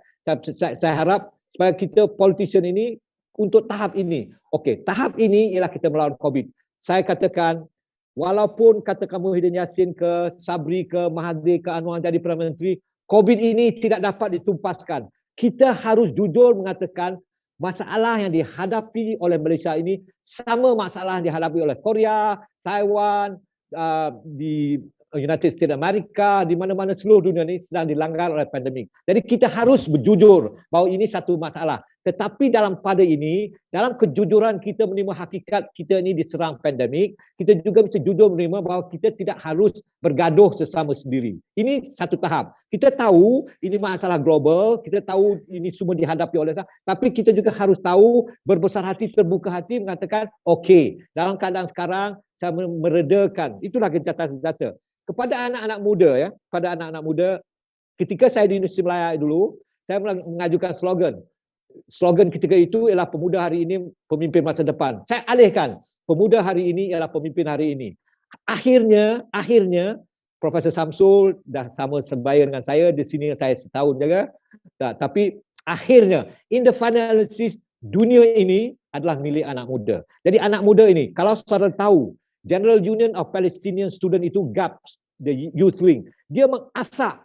harap supaya kita politician ini untuk tahap ini. Okey, tahap ini ialah kita melawan COVID. Saya katakan, walaupun katakan Muhyiddin Yassin ke Sabri ke Mahathir ke Anwar jadi Perdana Menteri, COVID ini tidak dapat ditumpaskan. Kita harus jujur mengatakan masalah yang dihadapi oleh Malaysia ini sama masalah yang dihadapi oleh Korea, Taiwan, di United States Amerika, di mana-mana seluruh dunia ini sedang dilanggar oleh pandemik. Jadi kita harus berjujur bahawa ini satu masalah. Tetapi pada ini, dalam kejujuran kita menerima hakikat kita ini diserang pandemik, kita juga mesti jujur menerima bahawa kita tidak harus bergaduh sesama sendiri. Ini satu tahap. Kita tahu ini masalah global, kita tahu ini semua dihadapi oleh kita, tapi kita juga harus tahu berbesar hati, terbuka hati mengatakan, okey, dalam keadaan sekarang saya meredakan. Itulah gencatan senjata. Kepada anak-anak muda ya, kepada anak-anak muda, ketika saya di Universiti Melaya dulu, saya mengajukan slogan. Slogan ketika itu ialah pemuda hari ini pemimpin masa depan. Saya alihkan, pemuda hari ini ialah pemimpin hari ini. Akhirnya Profesor Samsul dah sama sebaya dengan saya, di sini saya setahun jaga. Tapi akhirnya in the final analysis, dunia ini adalah milik anak muda. Jadi anak muda ini, kalau saudara tahu, General Union of Palestinian Student itu GAPS, the Youth Wing, dia mengasak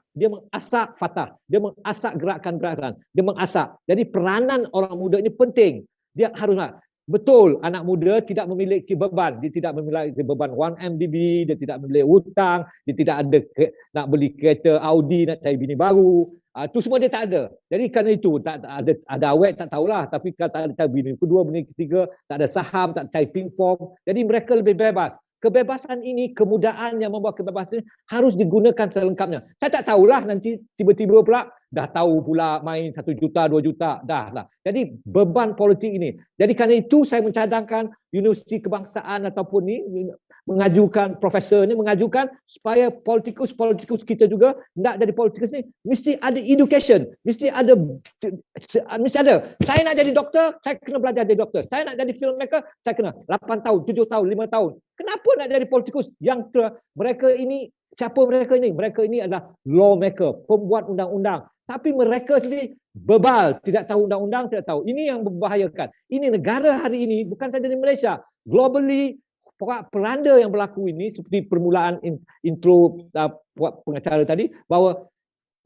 Fatah, dia mengasak gerakan-gerakan, dia mengasak. Jadi peranan orang muda ini penting. Dia haruslah betul, anak muda tidak memiliki beban, dia tidak memiliki beban 1MDB, dia tidak memiliki hutang, dia tidak ada nak beli kereta Audi, nak cari bini baru. Itu semua dia tak ada. Jadi kerana itu tak ada awet tak tahulah, tapi kata ada bini kedua, bini ketiga, tak ada saham, tak cari pingpong. Jadi mereka lebih bebas. Kebebasan ini, kemudahan yang membawa kebebasan ini harus digunakan selengkapnya. Saya tak tahulah nanti tiba-tiba pula dah tahu pula main 1 juta, 2 juta, dah lah. Jadi beban politik ini. Jadi kerana itu saya mencadangkan universiti kebangsaan ataupun ni mengajukan profesor ni, mengajukan supaya politikus kita juga nak jadi politikus ni mesti ada education, mesti ada. Saya nak jadi doktor, saya kena belajar jadi doktor. Saya nak jadi filmmaker, saya kena 8 tahun, 7 tahun, 5 tahun. Kenapa nak jadi politikus? Mereka ini, siapa mereka ini? Mereka ini adalah lawmaker, pembuat undang-undang. Tapi mereka sendiri bebal, tidak tahu undang-undang, tidak tahu. Ini yang membahayakan. Ini negara hari ini, bukan saja di Malaysia, globally, peranda yang berlaku ini, seperti permulaan intro pengacara tadi, bahawa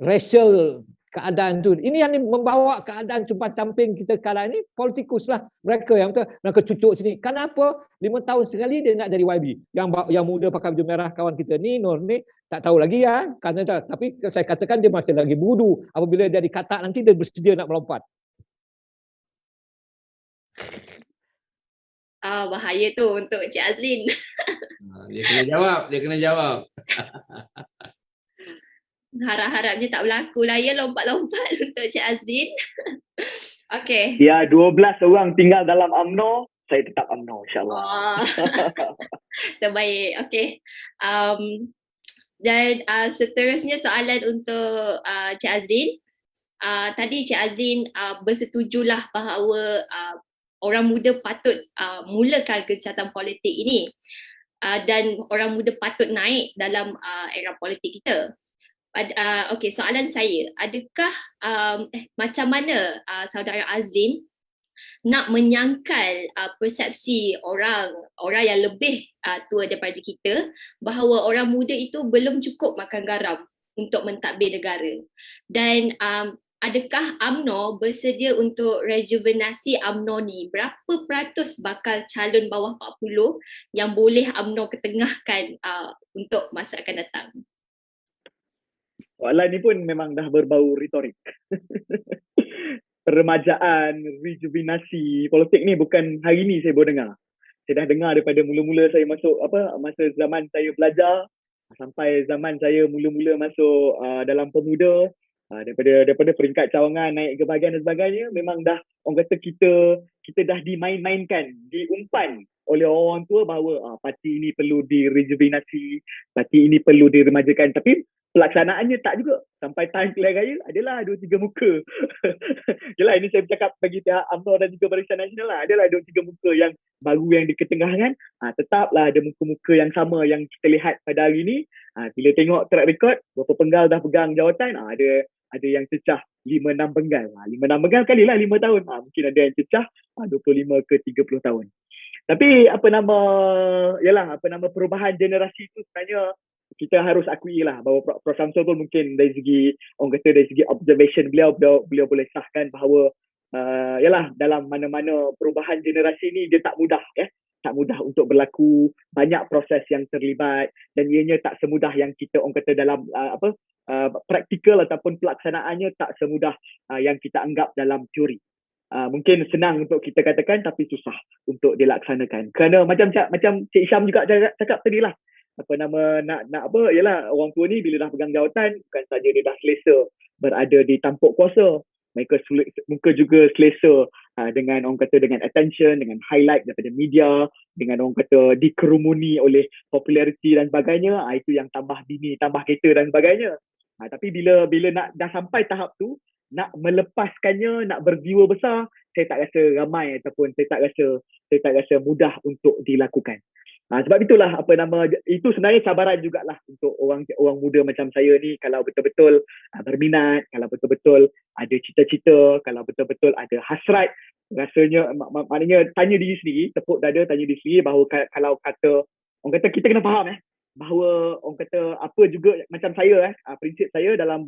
racial keadaan tu, ini yang membawa keadaan cuba camping kita sekarang ini, politikus lah mereka yang betul, mereka cucuk sini. Kenapa 5 tahun sekali dia nak jadi YB? Yang muda pakai baju merah kawan kita ni, Nur ni, tak tahu lagi ya, tapi saya katakan dia masih lagi bodoh. Apabila dia dikatak nanti dia bersedia nak melompat. Bahaya tu untuk Cik Azlin. Dia kena jawab. Harap-harapnya tak berlaku lah ya lompat-lompat untuk Cik Azlin. Okay. Ya, 12 orang tinggal dalam UMNO, saya tetap UMNO insyaAllah. Terbaik. Okay. Dan seterusnya soalan untuk Cik Azlin. Tadi Cik Azlin bersetujulah bahawa orang muda patut mulakan gencatan politik ini. Dan orang muda patut naik dalam era politik kita. Okey, soalan saya, adakah macam mana saudara Azlin nak menyangkal persepsi orang yang lebih tua daripada kita bahawa orang muda itu belum cukup makan garam untuk mentadbir negara, dan adakah UMNO bersedia untuk rejuvenasi UMNO ni? Berapa peratus bakal calon bawah 40 yang boleh UMNO ketengahkan untuk masa akan datang? Soalan ni pun memang dah berbau retorik. Peremajaan, rejuvenasi politik ni bukan hari ni saya baru dengar. Saya dah dengar daripada mula-mula saya masuk masa zaman saya belajar sampai zaman saya mula-mula masuk dalam pemuda, daripada peringkat cawangan naik ke bahagian dan sebagainya, memang dah orang kata kita dah dimain-mainkan, diumpan oleh orang tua bahawa parti ini perlu direjuvenasi, parti ini perlu diremajakan, tapi pelaksanaannya tak juga. Sampai time pilihan raya adalah 2-3 muka. Yelah, ini saya bercakap bagi pihak UMNO dan juga Barisan Nasional lah. Adalah 2-3 muka yang baru yang diketengahkan. Tetaplah ada muka-muka yang sama yang kita lihat pada hari ini. Bila tengok track record, berapa penggal dah pegang jawatan, ada yang cecah 5-6 penggal. 5-6 penggal kali lah 5 tahun. Mungkin ada yang cecah 25 ke 30 tahun. Tapi apa nama perubahan generasi itu sebenarnya kita harus akui lah bahawa Prof Syamsul pun mungkin dari segi observation beliau boleh sahkan bahawa dalam mana-mana perubahan generasi ni dia tak mudah tak mudah untuk berlaku, banyak proses yang terlibat dan ianya tak semudah yang kita orang kata dalam praktikal ataupun pelaksanaannya tak semudah yang kita anggap dalam teori. Mungkin senang untuk kita katakan tapi susah untuk dilaksanakan. Kerana macam Cik Syam juga cakap tadi lah, orang tua ni bila dah pegang jawatan bukan saja dia dah selesa berada di tampuk kuasa, mereka juga selesa dengan orang kata dengan attention, dengan highlight daripada media, dengan orang kata dikerumuni oleh populariti dan sebagainya. Itu yang tambah bini, tambah kereta dan sebagainya. Tapi bila nak dah sampai tahap tu, nak melepaskannya, nak berjiwa besar, saya tak rasa ramai ataupun saya tak rasa mudah untuk dilakukan. Sebab itulah itu sebenarnya cabaran jugalah untuk orang muda macam saya ni, kalau betul-betul berminat, kalau betul-betul ada cita-cita, kalau betul-betul ada hasrat, rasanya maknanya tanya diri sendiri, tepuk dada tanya diri sendiri bahawa kalau kata orang kata kita kena faham bahawa orang kata apa juga macam saya prinsip saya dalam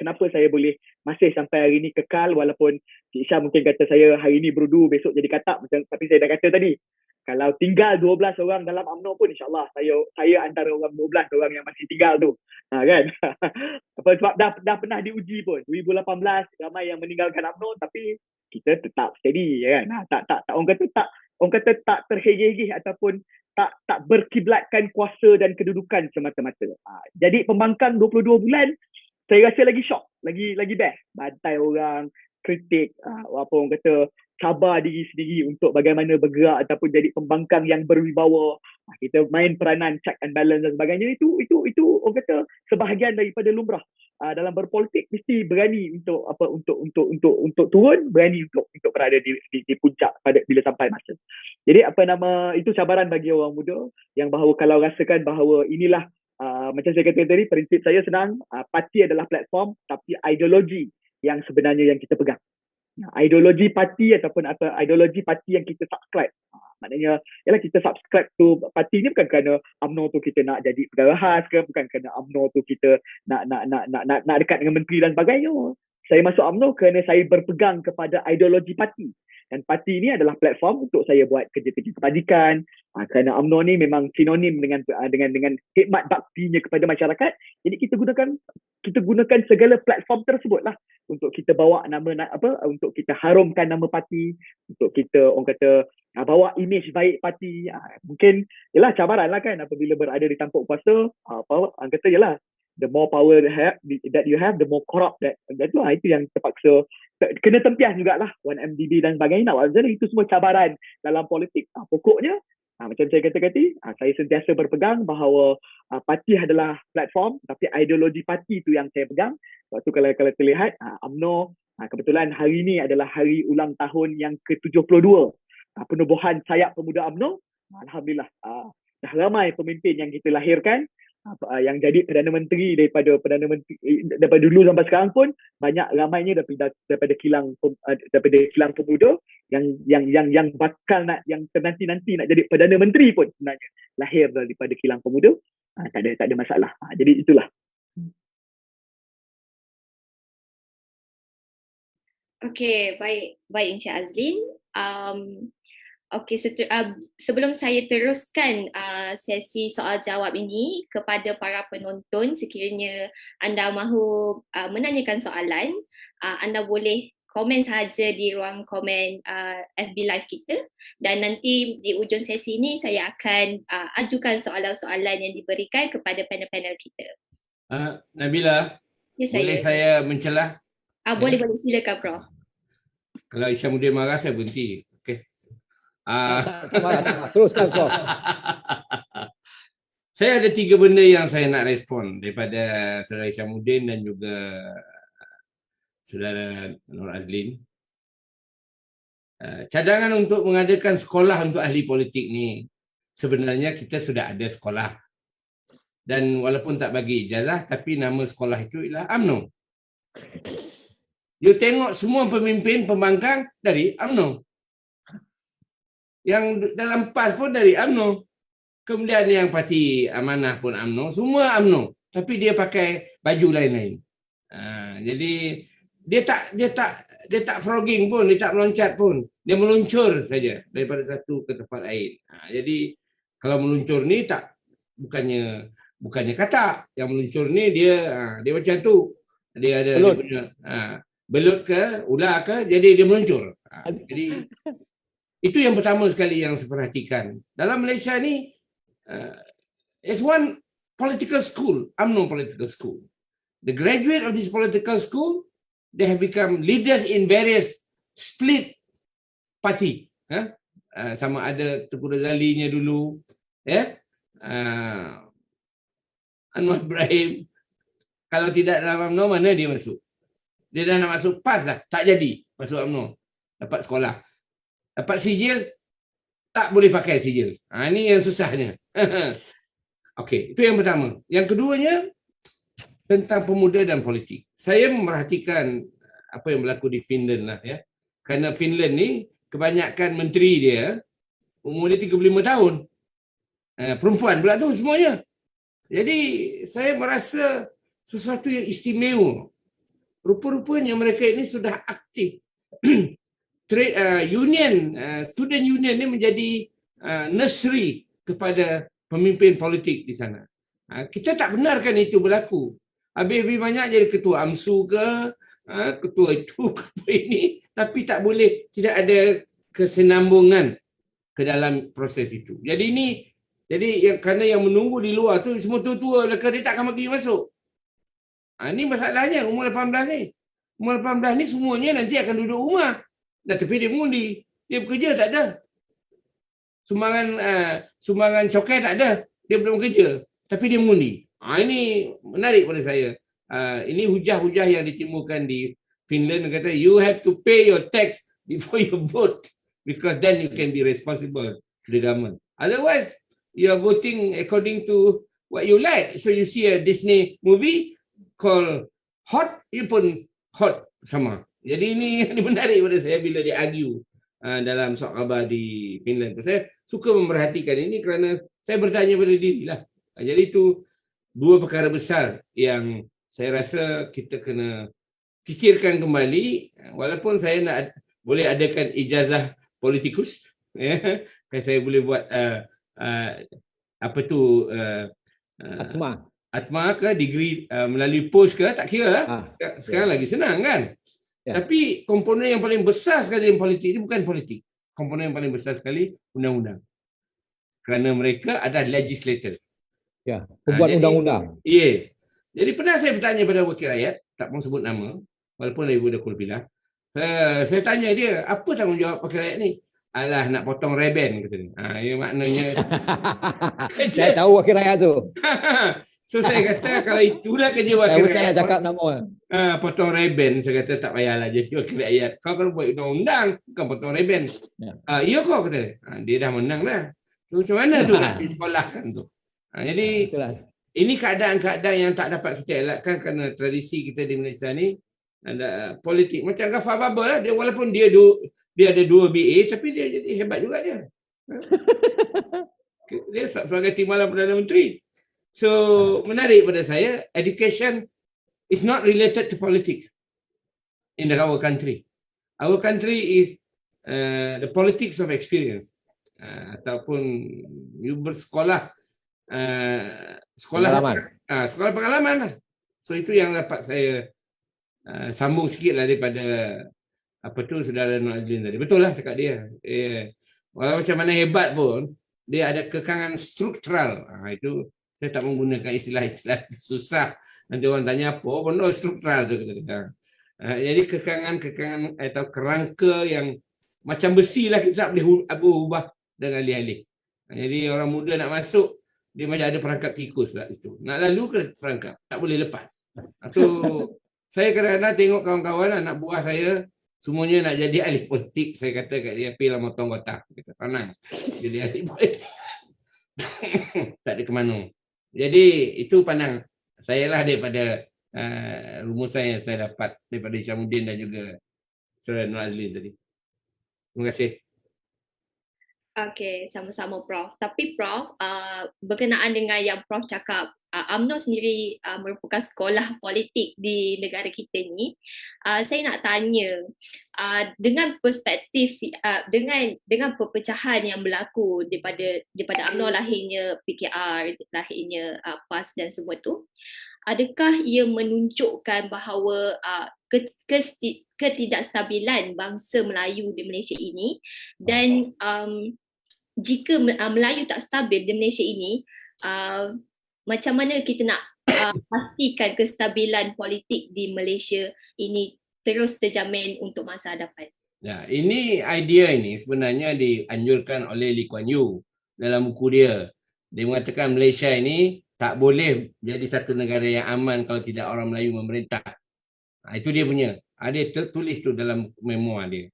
kenapa saya boleh masih sampai hari ni kekal, walaupun Cik Syah mungkin kata saya hari ni berudu besok jadi katak macam, tapi saya dah kata tadi kalau tinggal 12 orang dalam UMNO pun insyaAllah saya antara orang 12 orang yang masih tinggal tu, kan. Sebab dah pernah diuji pun 2018 ramai yang meninggalkan UMNO tapi kita tetap steady, kan. Orang kata tak terhegeh-hegeh ataupun tak berkiblatkan kuasa dan kedudukan semata-mata. Jadi pembangkang 22 bulan saya rasa lagi shock, lagi best. Bantai orang, kritik, apa orang kata, cabar diri sendiri untuk bagaimana bergerak ataupun jadi pembangkang yang berwibawa. Kita main peranan check and balance dan sebagainya. Itu orang kata sebahagian daripada lumrah. Dalam berpolitik mesti berani untuk untuk turun, berani untuk berada di puncak pada bila sampai masa. Jadi itu cabaran bagi orang muda yang bahawa kalau rasakan bahawa inilah macam saya kata tadi, prinsip saya senang, parti adalah platform tapi ideologi yang sebenarnya yang kita pegang. Ideologi parti ataupun ideologi parti yang kita subscribe. Maknanya ialah kita subscribe tu parti ni bukan kerana UMNO tu kita nak jadi pegawai khas ke, bukan kerana UMNO tu kita nak dekat dengan menteri dan sebagainya. Saya masuk UMNO kerana saya berpegang kepada ideologi parti. Dan parti ni adalah platform untuk saya buat kerja-kerja kebajikan. Kerana UMNO ni memang sinonim dengan khidmat baktinya kepada masyarakat. Jadi kita gunakan segala platform tersebut lah untuk kita bawa untuk kita harumkan nama parti, untuk kita orang kata bawa imej baik parti. Mungkin yalah cabaran lah kan apabila berada di tampuk kuasa, orang kata yalah the more power that you have, the more corrupt itu yang terpaksa kena tempias jugalah 1MDB dan sebagainya. Itu semua cabaran dalam politik. Pokoknya macam saya kata tadi, saya sentiasa berpegang bahawa parti adalah platform tapi ideologi parti itu yang saya pegang. Waktu kalau terlihat UMNO kebetulan hari ini adalah hari ulang tahun yang ke-72 penubuhan sayap pemuda UMNO. Alhamdulillah dah ramai pemimpin yang kita lahirkan yang jadi Perdana Menteri daripada dulu sampai sekarang pun banyak ramainya daripada kilang pemuda yang bakal yang nanti nak jadi Perdana Menteri pun sebenarnya lahir daripada kilang pemuda. Tak ada masalah. Jadi itulah. Okey, baik Encik Azlin. Okey, sebelum saya teruskan sesi soal jawab ini kepada para penonton, sekiranya anda mahu menanyakan soalan, anda boleh komen sahaja di ruang komen FB Live kita, dan nanti di ujung sesi ini saya akan ajukan soalan-soalan yang diberikan kepada panel-panel kita. Nabila, Ya, boleh saya mencelah? Boleh, silakan Prof. Kalau Isyamuddin marah saya berhenti. Okey. Teruskan Prof. Saya ada 3 benda yang saya nak respon daripada saudara Isyamuddin dan juga saudara Nur Azlin. Cadangan untuk mengadakan sekolah untuk ahli politik ni, sebenarnya kita sudah ada sekolah. Dan walaupun tak bagi ijazah, tapi nama sekolah itu ialah UMNO. You tengok semua pemimpin pembangkang dari UMNO. Yang dalam PAS pun dari UMNO. Kemudian yang parti amanah pun UMNO, semua UMNO. Tapi dia pakai baju lain-lain. Jadi dia tak frogging pun, dia tak meloncat pun. Dia meluncur saja daripada satu ke tempat lain. Jadi kalau meluncur ni bukannya kata. Yang meluncur ni dia macam tu. Dia ada Belut. dia punya belut ke, ular ke, jadi dia meluncur. Jadi itu yang pertama sekali yang saya perhatikan. Dalam Malaysia ni, is one political school, UMNO political school. The graduate of this political school, they have become leaders in various split party. Sama ada Tengku Razalinya dulu, Anwar Ibrahim. Kalau tidak dalam UMNO, mana dia masuk? Dia dah nak masuk PAS dah, tak jadi masuk UMNO. Dapat sekolah. Dapat sijil, tak boleh pakai sijil. Ini yang susahnya. Okey, itu yang pertama. Yang keduanya, tentang pemuda dan politik. Saya memerhatikan apa yang berlaku di Finland lah ya. Kerana Finland ni, kebanyakan menteri dia, umur dia 35 tahun. Perempuan pula tu semuanya. Jadi, saya merasa sesuatu yang istimewa. Rupa-rupanya mereka ini sudah aktif. Student union ni menjadi nursery kepada pemimpin politik di sana. Kita tak benarkan itu berlaku. Habis-habis banyak jadi ketua AMSU ke, ketua itu, ketua ini, tapi tak boleh, tidak ada kesenambungan ke dalam proses itu. Jadi kerana yang menunggu di luar tu semua tua-tua, dia tak akan bagi masuk. Ini masalahnya umur 18 ni. Umur 18 ni semuanya nanti akan duduk rumah. Tapi dia mengundi. Dia bekerja tak ada. Sumbangan cokai tak ada. Dia belum kerja. Tapi dia mengundi. Ini menarik pada saya. Ini hujah-hujah yang ditimbulkan di Finland. Dia kata, you have to pay your tax before you vote. Because then you can be responsible to the government. Otherwise, you are voting according to what you like. So you see a Disney movie called Hot, you pun hot sama. Jadi ini menarik pada saya bila dia argue dalam soal khabar di Finland. Saya suka memerhatikan ini kerana saya bertanya pada dirilah. Jadi itu dua perkara besar yang saya rasa kita kena fikirkan kembali, walaupun saya nak boleh adakan ijazah politikus, saya boleh buat Atma ke degree melalui post ke, tak kira lah. Sekarang lagi senang kan. Tapi komponen yang paling besar sekali dalam politik ini bukan politik. Komponen yang paling besar sekali undang-undang. Kerana mereka adalah legislator. Pembuat undang-undang. Yes. Jadi pernah saya bertanya pada wakil rakyat, tak mahu sebut nama, walaupun ibu dah kulpilah. Saya tanya dia, apa tanggungjawab wakil rakyat ni? Alah, nak potong reben, kata dia. Ya, maknanya saya tahu wakil rakyat tu. So saya kata kalau itulah kerja wakil rakyat. Saya cakap nama. Potong reben, saya kata tak payahlah jadi wakil rakyat. Kau kalau buat undang-undang, bukan potong reben. Ya kau, kata dia. Dia dah menang dah. So, macam mana tu nak disekolahkan tu? Jadi ini keadaan-keadaan yang tak dapat kita elakkan kerana tradisi kita di Malaysia ni ada politik. Macam Ghaffar Babur lah. Dia walaupun dia ada 2 BA tapi dia jadi hebat juga dia. Dia sebagai timbalan Perdana Menteri. So, menarik pada saya, education is not related to politics in our country. Our country is the politics of experience. Ataupun you bersekolah, sekolah pengalaman lah. So, itu yang dapat saya sambung sikit lah daripada saudara Nur Azlin tadi. Betul lah cakap dia. Walau macam mana hebat pun, dia ada kekangan struktural. Itu saya tak menggunakan istilah-istilah susah. Nanti orang tanya apa, benda struktural tu. Jadi kekangan atau kerangka yang macam besi lah, kita tak boleh ubah dan alih-alih. Jadi orang muda nak masuk, dia macam ada perangkap tikus lah itu. Nak lalu ke perangkap, tak boleh lepas. So, saya kadang-kadang tengok kawan-kawan anak buah saya, semuanya nak jadi ahli politik. Saya kata kat dia, pergilah motong kotak. Kita senang jadi ahli politik. Tak ada ke mana. Jadi itu pandang saya lah daripada rumusan yang saya dapat daripada Hishamuddin dan juga Saudara Nur Azlin tadi. Terima kasih. Okey, sama-sama Prof. Tapi Prof, berkenaan dengan yang Prof cakap, UMNO sendiri merupakan sekolah politik di negara kita ni. Saya nak tanya, dengan perspektif, dengan perpecahan yang berlaku daripada UMNO, lahirnya PKR, lahirnya PAS dan semua tu, adakah ia menunjukkan bahawa ketidakstabilan bangsa Melayu di Malaysia ini, dan jika Melayu tak stabil di Malaysia ini, macam mana kita nak pastikan kestabilan politik di Malaysia ini terus terjamin untuk masa hadapan? Ya, ini idea ini sebenarnya dianjurkan oleh Lee Kuan Yew dalam buku dia. Dia mengatakan Malaysia ini tak boleh jadi satu negara yang aman kalau tidak orang Melayu memerintah. Itu dia punya. Dia tertulis tu dalam memoir dia.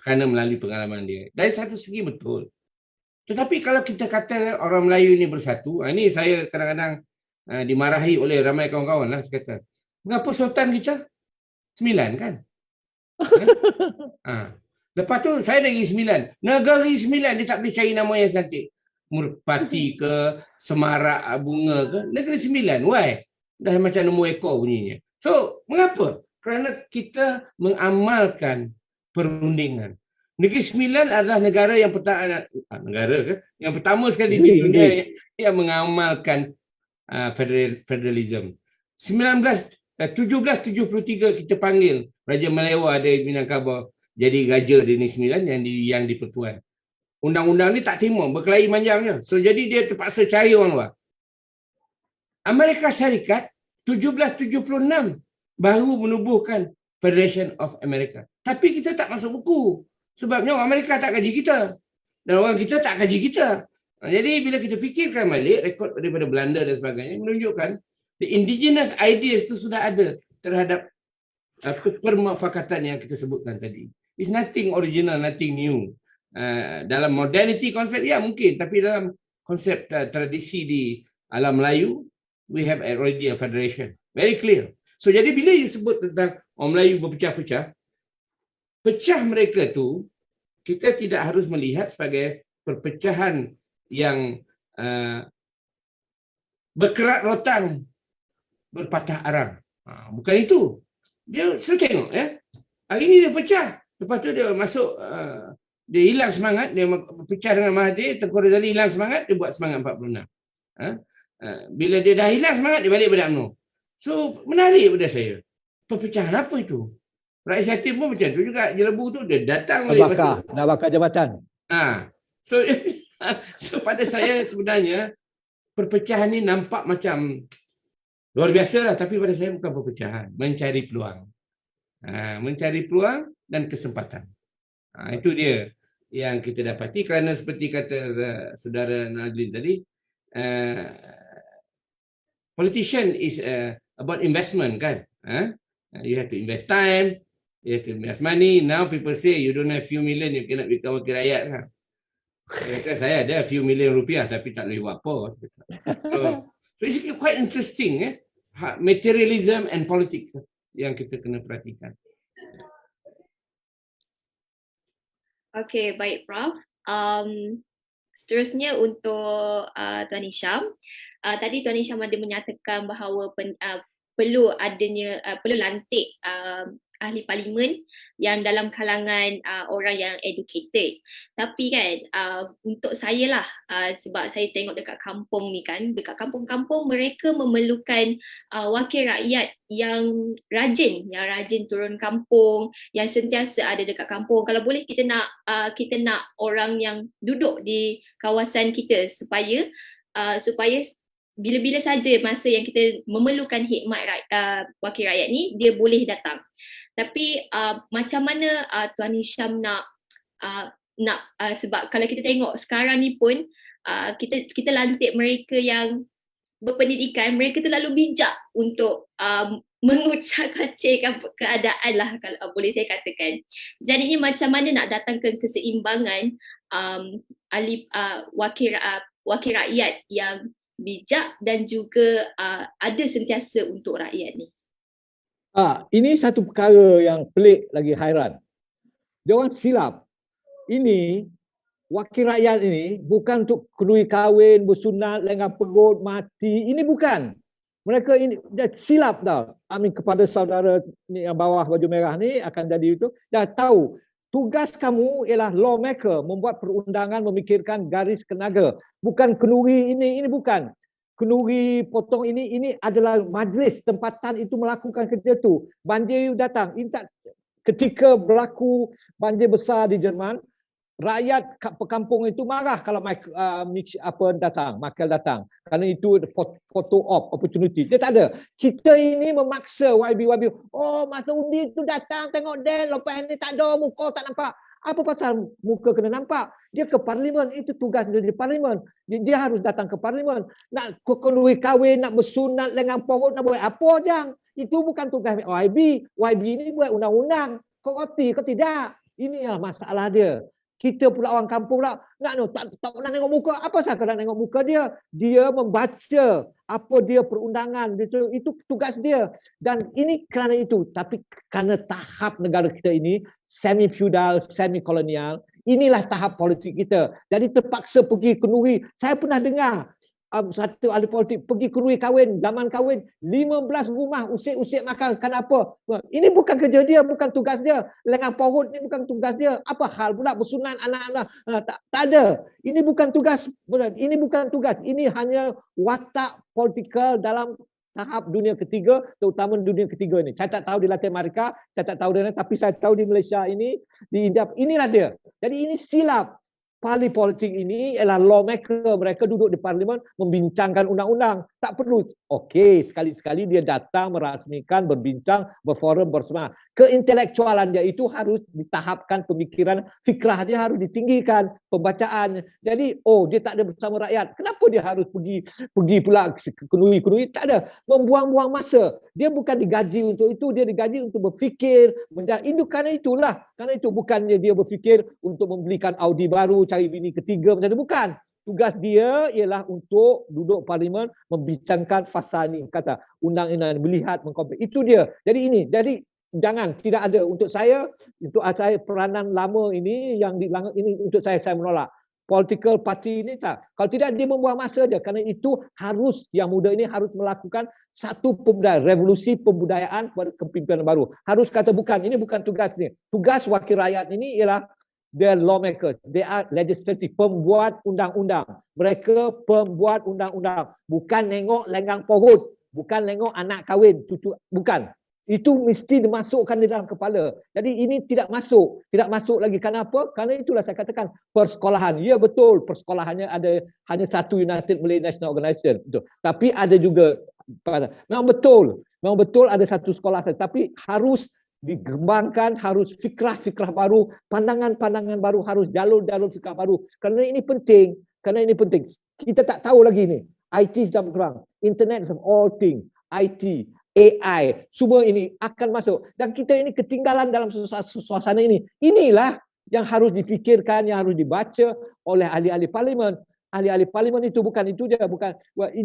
Kerana melalui pengalaman dia. Dari satu segi betul. Tetapi kalau kita kata orang Melayu ini bersatu, ini saya kadang-kadang dimarahi oleh ramai kawan-kawan lah. Saya kata, mengapa sultan kita 9 kan? Lepas tu saya lagi 9. Negeri 9 dia tak boleh cari nama yang cantik. Murpati ke, Semarak bunga ke, negeri 9. Why? Dah macam nombor ekor bunyinya. So, mengapa? Kerana kita mengamalkan perundingan. Negeri Sembilan adalah negara yang pertama sekali di dunia yang mengamalkan federalism. 1773 kita panggil Raja Malewa dari Minangkabau jadi raja di Negeri Sembilan yang di Pertuan. Undang-undang ni tak terima, berkelahi panjangnya. So jadi dia terpaksa cari orang luar. Amerika Syarikat 1776 baru menubuhkan Federation of America. Tapi kita tak masuk buku. Sebabnya orang Amerika tak kaji kita. Dan orang kita tak kaji kita. Jadi bila kita fikirkan balik, rekod daripada Belanda dan sebagainya, menunjukkan the indigenous ideas itu sudah ada terhadap permufakatan yang kita sebutkan tadi. It's nothing original, nothing new. Dalam modernity konsep, ya mungkin. Tapi dalam konsep tradisi di alam Melayu, we have already a federation. Very clear. So jadi bila you sebut tentang orang Melayu berpecah-pecah, pecah mereka tu kita tidak harus melihat sebagai perpecahan yang berkerak rotang, berpatah arang. Bukan itu. Dia saya tengok ya. Hari ini dia pecah. Lepas tu dia masuk dia hilang semangat, dia pecah dengan Mahathir, Tengku Razali hilang semangat, dia buat semangat 46. Bila dia dah hilang semangat, dia balik pada UMNO. So, menarik pada saya. Perpecahan apa itu? Rakyat Siatim pun macam tu juga. Jelebu tu dia datang balik. Dah bakar jabatan. So, so pada saya sebenarnya perpecahan ni nampak macam luar biasa lah. Tapi pada saya bukan perpecahan. Mencari peluang. Mencari peluang dan kesempatan. Itu dia yang kita dapati. Kerana seperti kata saudara Nadlin tadi, politician is about investment kan. You have to invest time, you have to invest money. Now people say you don't have few million, you cannot become wakil rakyat kan. Saya ada few million rupiah tapi tak boleh buat apa. So it's quite interesting materialism and politics yang kita kena perhatikan. Okay, baik Prof. Seterusnya untuk Tuan Hisham. Tadi Tuan Hisham ada menyatakan bahawa perlu lantik ahli parlimen yang dalam kalangan orang yang educated. Tapi kan untuk saya lah, sebab saya tengok dekat kampung ni kan, dekat kampung-kampung mereka memerlukan wakil rakyat yang rajin turun kampung, yang sentiasa ada dekat kampung. Kalau boleh kita nak orang yang duduk di kawasan kita supaya bila-bila saja masa yang kita memerlukan khidmat wakil rakyat ni, dia boleh datang. Tapi macam mana Tuan Hisham nak sebab kalau kita tengok sekarang ni pun kita lantik mereka yang berpendidikan, mereka terlalu bijak untuk mengucap-kacirkan keadaan lah, kalau boleh saya katakan. Jadinya macam mana nak datangkan keseimbangan wakil rakyat yang bijak dan juga ada sentiasa untuk rakyat ni. Ini satu perkara yang pelik lagi hairan. Dia orang silap. Ini wakil rakyat ini bukan untuk kenduri kahwin, bersunat, lenggang perut, mati. Ini bukan. Mereka ini dia silap tau. Kepada saudara ni yang bawah baju merah ni akan jadi itu, dah tahu tugas kamu ialah lawmaker, membuat perundangan, memikirkan garis kenaga. Bukan kenduri ini bukan. Kenduri potong ini adalah majlis tempatan itu melakukan kerja tu. Banjir datang. Ketika berlaku banjir besar di Jerman, rakyat perkampung itu marah kalau Michael datang. Kerana itu photo op opportunity. Dia tak ada. Kita ini memaksa YB. Oh, masa undi itu datang tengok Dan, lepas ni tak ada, muka tak nampak. Apa pasal muka kena nampak? Dia ke parlimen, itu tugas dia di parlimen. Dia harus datang ke parlimen. Nak kenduri kahwin, nak bersunat, lenggang perut, nak buat apa jang? Itu bukan tugas YB. YB ini buat undang-undang. Kau reti, kau tidak. Ini adalah masalah dia. Kita pula orang kampung tak nak tengok muka. Apa sahaja nak tengok muka dia? Dia membaca apa dia perundangan. Itu tugas dia. Dan ini kerana itu. Tapi kerana tahap negara kita ini semi-feudal, semi-kolonial, inilah tahap politik kita. Jadi terpaksa pergi kenduri. Saya pernah dengar satu ahli politik pergi kenduri kahwin, zaman kahwin 15 rumah usik-usik makan. Kenapa? Ini bukan kerja dia, bukan tugas dia. Lenggang perut ni bukan tugas dia. Apa hal pula bersunat anak-anak? Tak ada. Ini bukan tugas. Ini hanya watak politikal dalam tahap dunia ketiga, terutama dunia ketiga ini. Saya tak tahu di Latin Amerika, saya tak tahu di mana, tapi saya tahu di Malaysia ini, di India, inilah dia. Jadi ini silap. Ahli politik ini ialah lawmaker, mereka duduk di parlimen membincangkan undang-undang. Tak perlu. Okey, sekali-sekali dia datang merasmikan, berbincang, berforum bersama. Keintelektualan dia itu harus ditahapkan, pemikiran, fikrah dia harus ditinggikan, pembacaan. Jadi, dia tak ada bersama rakyat. Kenapa dia harus pergi pula kenuri-kenuri? Tak ada. Membuang-buang masa. Dia bukan digaji untuk itu, dia digaji untuk berfikir, karena itulah. Karena itu bukannya dia berfikir untuk membelikan Audi baru, cari bini ketiga macam tu, bukan. Tugas dia ialah untuk duduk parlimen membincangkan fasa ni, kata undang-undang, melihat, mengkompet. Itu dia. Jadi jangan, tidak ada untuk saya peranan lama ini yang ini untuk saya menolak. Political party ini tak. Kalau tidak dia membuang masa saja. Kerana itu harus yang muda ini harus melakukan satu revolusi pembudayaan kepada kepimpinan baru. Harus kata bukan, ini bukan tugas ni. Tugas wakil rakyat ini ialah the lawmakers, they are legislative, pembuat undang-undang. Mereka pembuat undang-undang, bukan nengok lenggang pohon, bukan nengok anak kahwin, cucu, bukan. Itu mesti dimasukkan di dalam kepala. Jadi ini tidak masuk lagi. Kenapa? Kerana itulah saya katakan persekolahan. Ya betul, persekolahannya ada hanya satu United Malay National Organisation. Betul. Tapi ada juga, memang betul ada satu sekolah, tapi harus dikembangkan, harus fikrah-fikrah baru, pandangan-pandangan baru, harus jalur-jalur fikrah baru. Kerana ini penting. Kita tak tahu lagi ni. IT jam kurang, Internet of all things, IT, AI, semua ini akan masuk. Dan kita ini ketinggalan dalam suasana ini. Inilah yang harus difikirkan, yang harus dibaca oleh ahli-ahli parlimen. Ahli-ahli parlimen itu bukan itu je,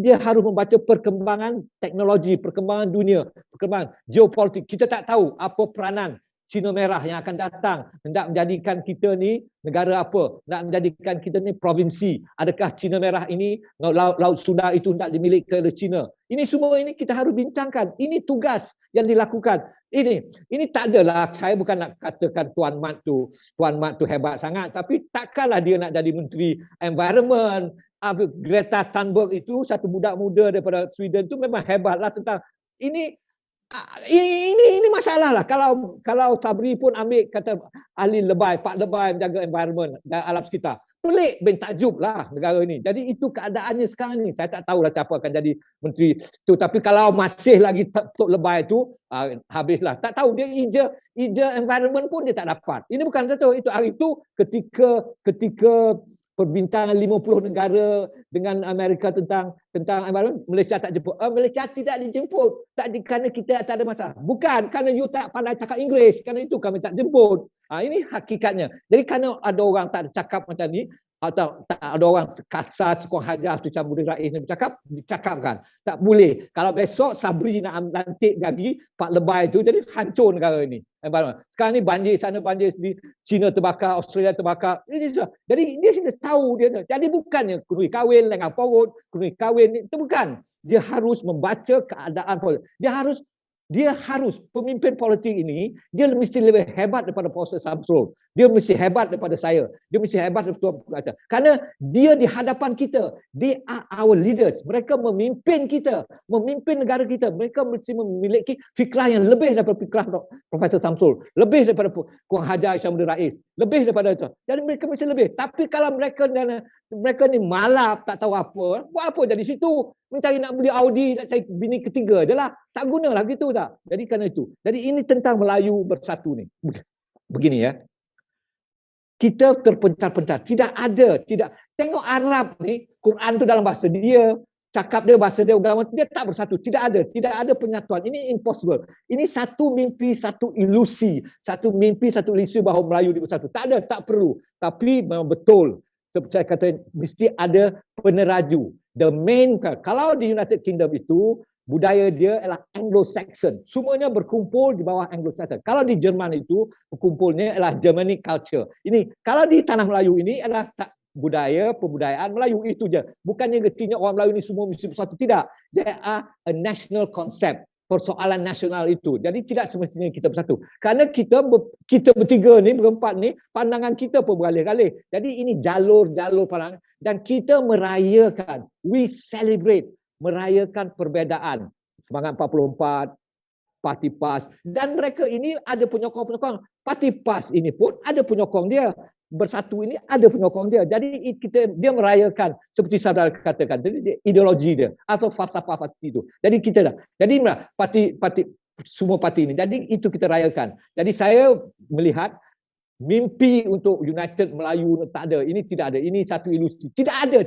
dia harus membaca perkembangan teknologi, perkembangan dunia, perkembangan geopolitik. Kita tak tahu apa peranan Cina Merah yang akan datang, hendak menjadikan kita ni negara apa, nak menjadikan kita ni provinsi. Adakah Cina Merah ini, Laut Sunda itu hendak dimiliki oleh Cina? Ini semua ini kita harus bincangkan. Ini tugas yang dilakukan. Ini tak adalah, saya bukan nak katakan Tuan Mat tu hebat sangat, tapi takkanlah dia nak jadi menteri environment. Greta Thunberg itu satu budak muda daripada Sweden tu memang hebatlah tentang ini masalah lah. Kalau Sabri pun ambil kata ahli lebay, Pak Lebay menjaga environment dan alam sekitar, pelik bin takjub lah negara ini. Jadi itu keadaannya sekarang ni. Saya tak tahulah siapa akan jadi menteri tu, tapi kalau masih lagi Tok Lebay tu, habislah. Tak tahu dia hijau environment pun dia tak dapat. Ini bukan satu. Itu hari itu ketika perbincangan 50 negara dengan Amerika tentang environment, Malaysia tak jemput. Malaysia tidak dijemput. Kerana kita tak ada masalah. Bukan kerana you tak pandai cakap Inggeris. Kerana itu kami tak jemput. Ini hakikatnya. Jadi kerana ada orang tak cakap macam ni, atau tak ada orang kasar, Sukuang Hajar, Tuan Budi Rais ni bercakap, dicakapkan. Tak boleh. Kalau besok Sabri nak lantik lagi Pak Lebay tu, jadi hancur negara ini. Sekarang ni banjir sana, banjir sini, China terbakar, Australia terbakar. Jadi dia sudah tahu dia. Jadi bukannya kunui kahwin, lengah porot, kunui kahwin, itu bukan. Dia harus membaca keadaan politik. Dia harus pemimpin politik ini, dia mesti lebih hebat daripada Profesor Samsul. Dia mesti hebat daripada saya. Dia mesti hebat daripada Tuan Pengacara. Kerana dia di hadapan kita. They are our leaders. Mereka memimpin kita. Memimpin negara kita. Mereka mesti memiliki fikrah yang lebih daripada fikrah Profesor Samsul. Lebih daripada Kuang Hajar Tuan Budi Rais. Lebih daripada itu. Jadi mereka mesti lebih. Tapi kalau mereka ni malap, tak tahu apa. Buat apa jadi situ? Mencari nak beli Audi, nak cari bini ketiga je lah. Tak gunalah gitu tak. Jadi kerana itu. Jadi ini tentang Melayu bersatu ni. Begini ya. Kita terpencar-pencar. Tidak ada. Tengok Arab ni, Quran tu dalam bahasa dia, cakap dia, bahasa dia, dia tak bersatu. Tidak ada penyatuan. Ini impossible. Ini satu mimpi, satu ilusi. Satu mimpi, satu ilusi bahawa Melayu dia bersatu. Tak ada, tak perlu. Tapi memang betul. Saya kata mesti ada peneraju. The main, kalau di United Kingdom itu, budaya dia adalah Anglo-Saxon. Semuanya berkumpul di bawah Anglo-Saxon. Kalau di Jerman itu, berkumpulnya adalah Germanic culture. Ini, kalau di tanah Melayu ini adalah pembudayaan Melayu itu je. Bukannya getinya orang Melayu ini semua mesti bersatu. Tidak. There are a national concept. Persoalan nasional itu. Jadi tidak semestinya kita bersatu. Kerana kita bertiga ni, berempat ni, pandangan kita pun beralih-alih. Jadi ini jalur-jalur pandangan. Dan kita merayakan. We celebrate. Merayakan perbezaan. Semangat 44, Parti PAS. Dan mereka ini ada penyokong-penyokong. Parti PAS ini pun ada penyokong dia. bersatu ini ada penyokong dia. Jadi dia merayakan seperti saudara katakan tadi ideologi dia atau falsafah parti itu. Jadi kita dah. Jadi parti semua parti ini. Jadi itu kita rayakan. Jadi saya melihat mimpi untuk United Melayu tak ada. Ini tidak ada. Ini satu ilusi. Tidak ada.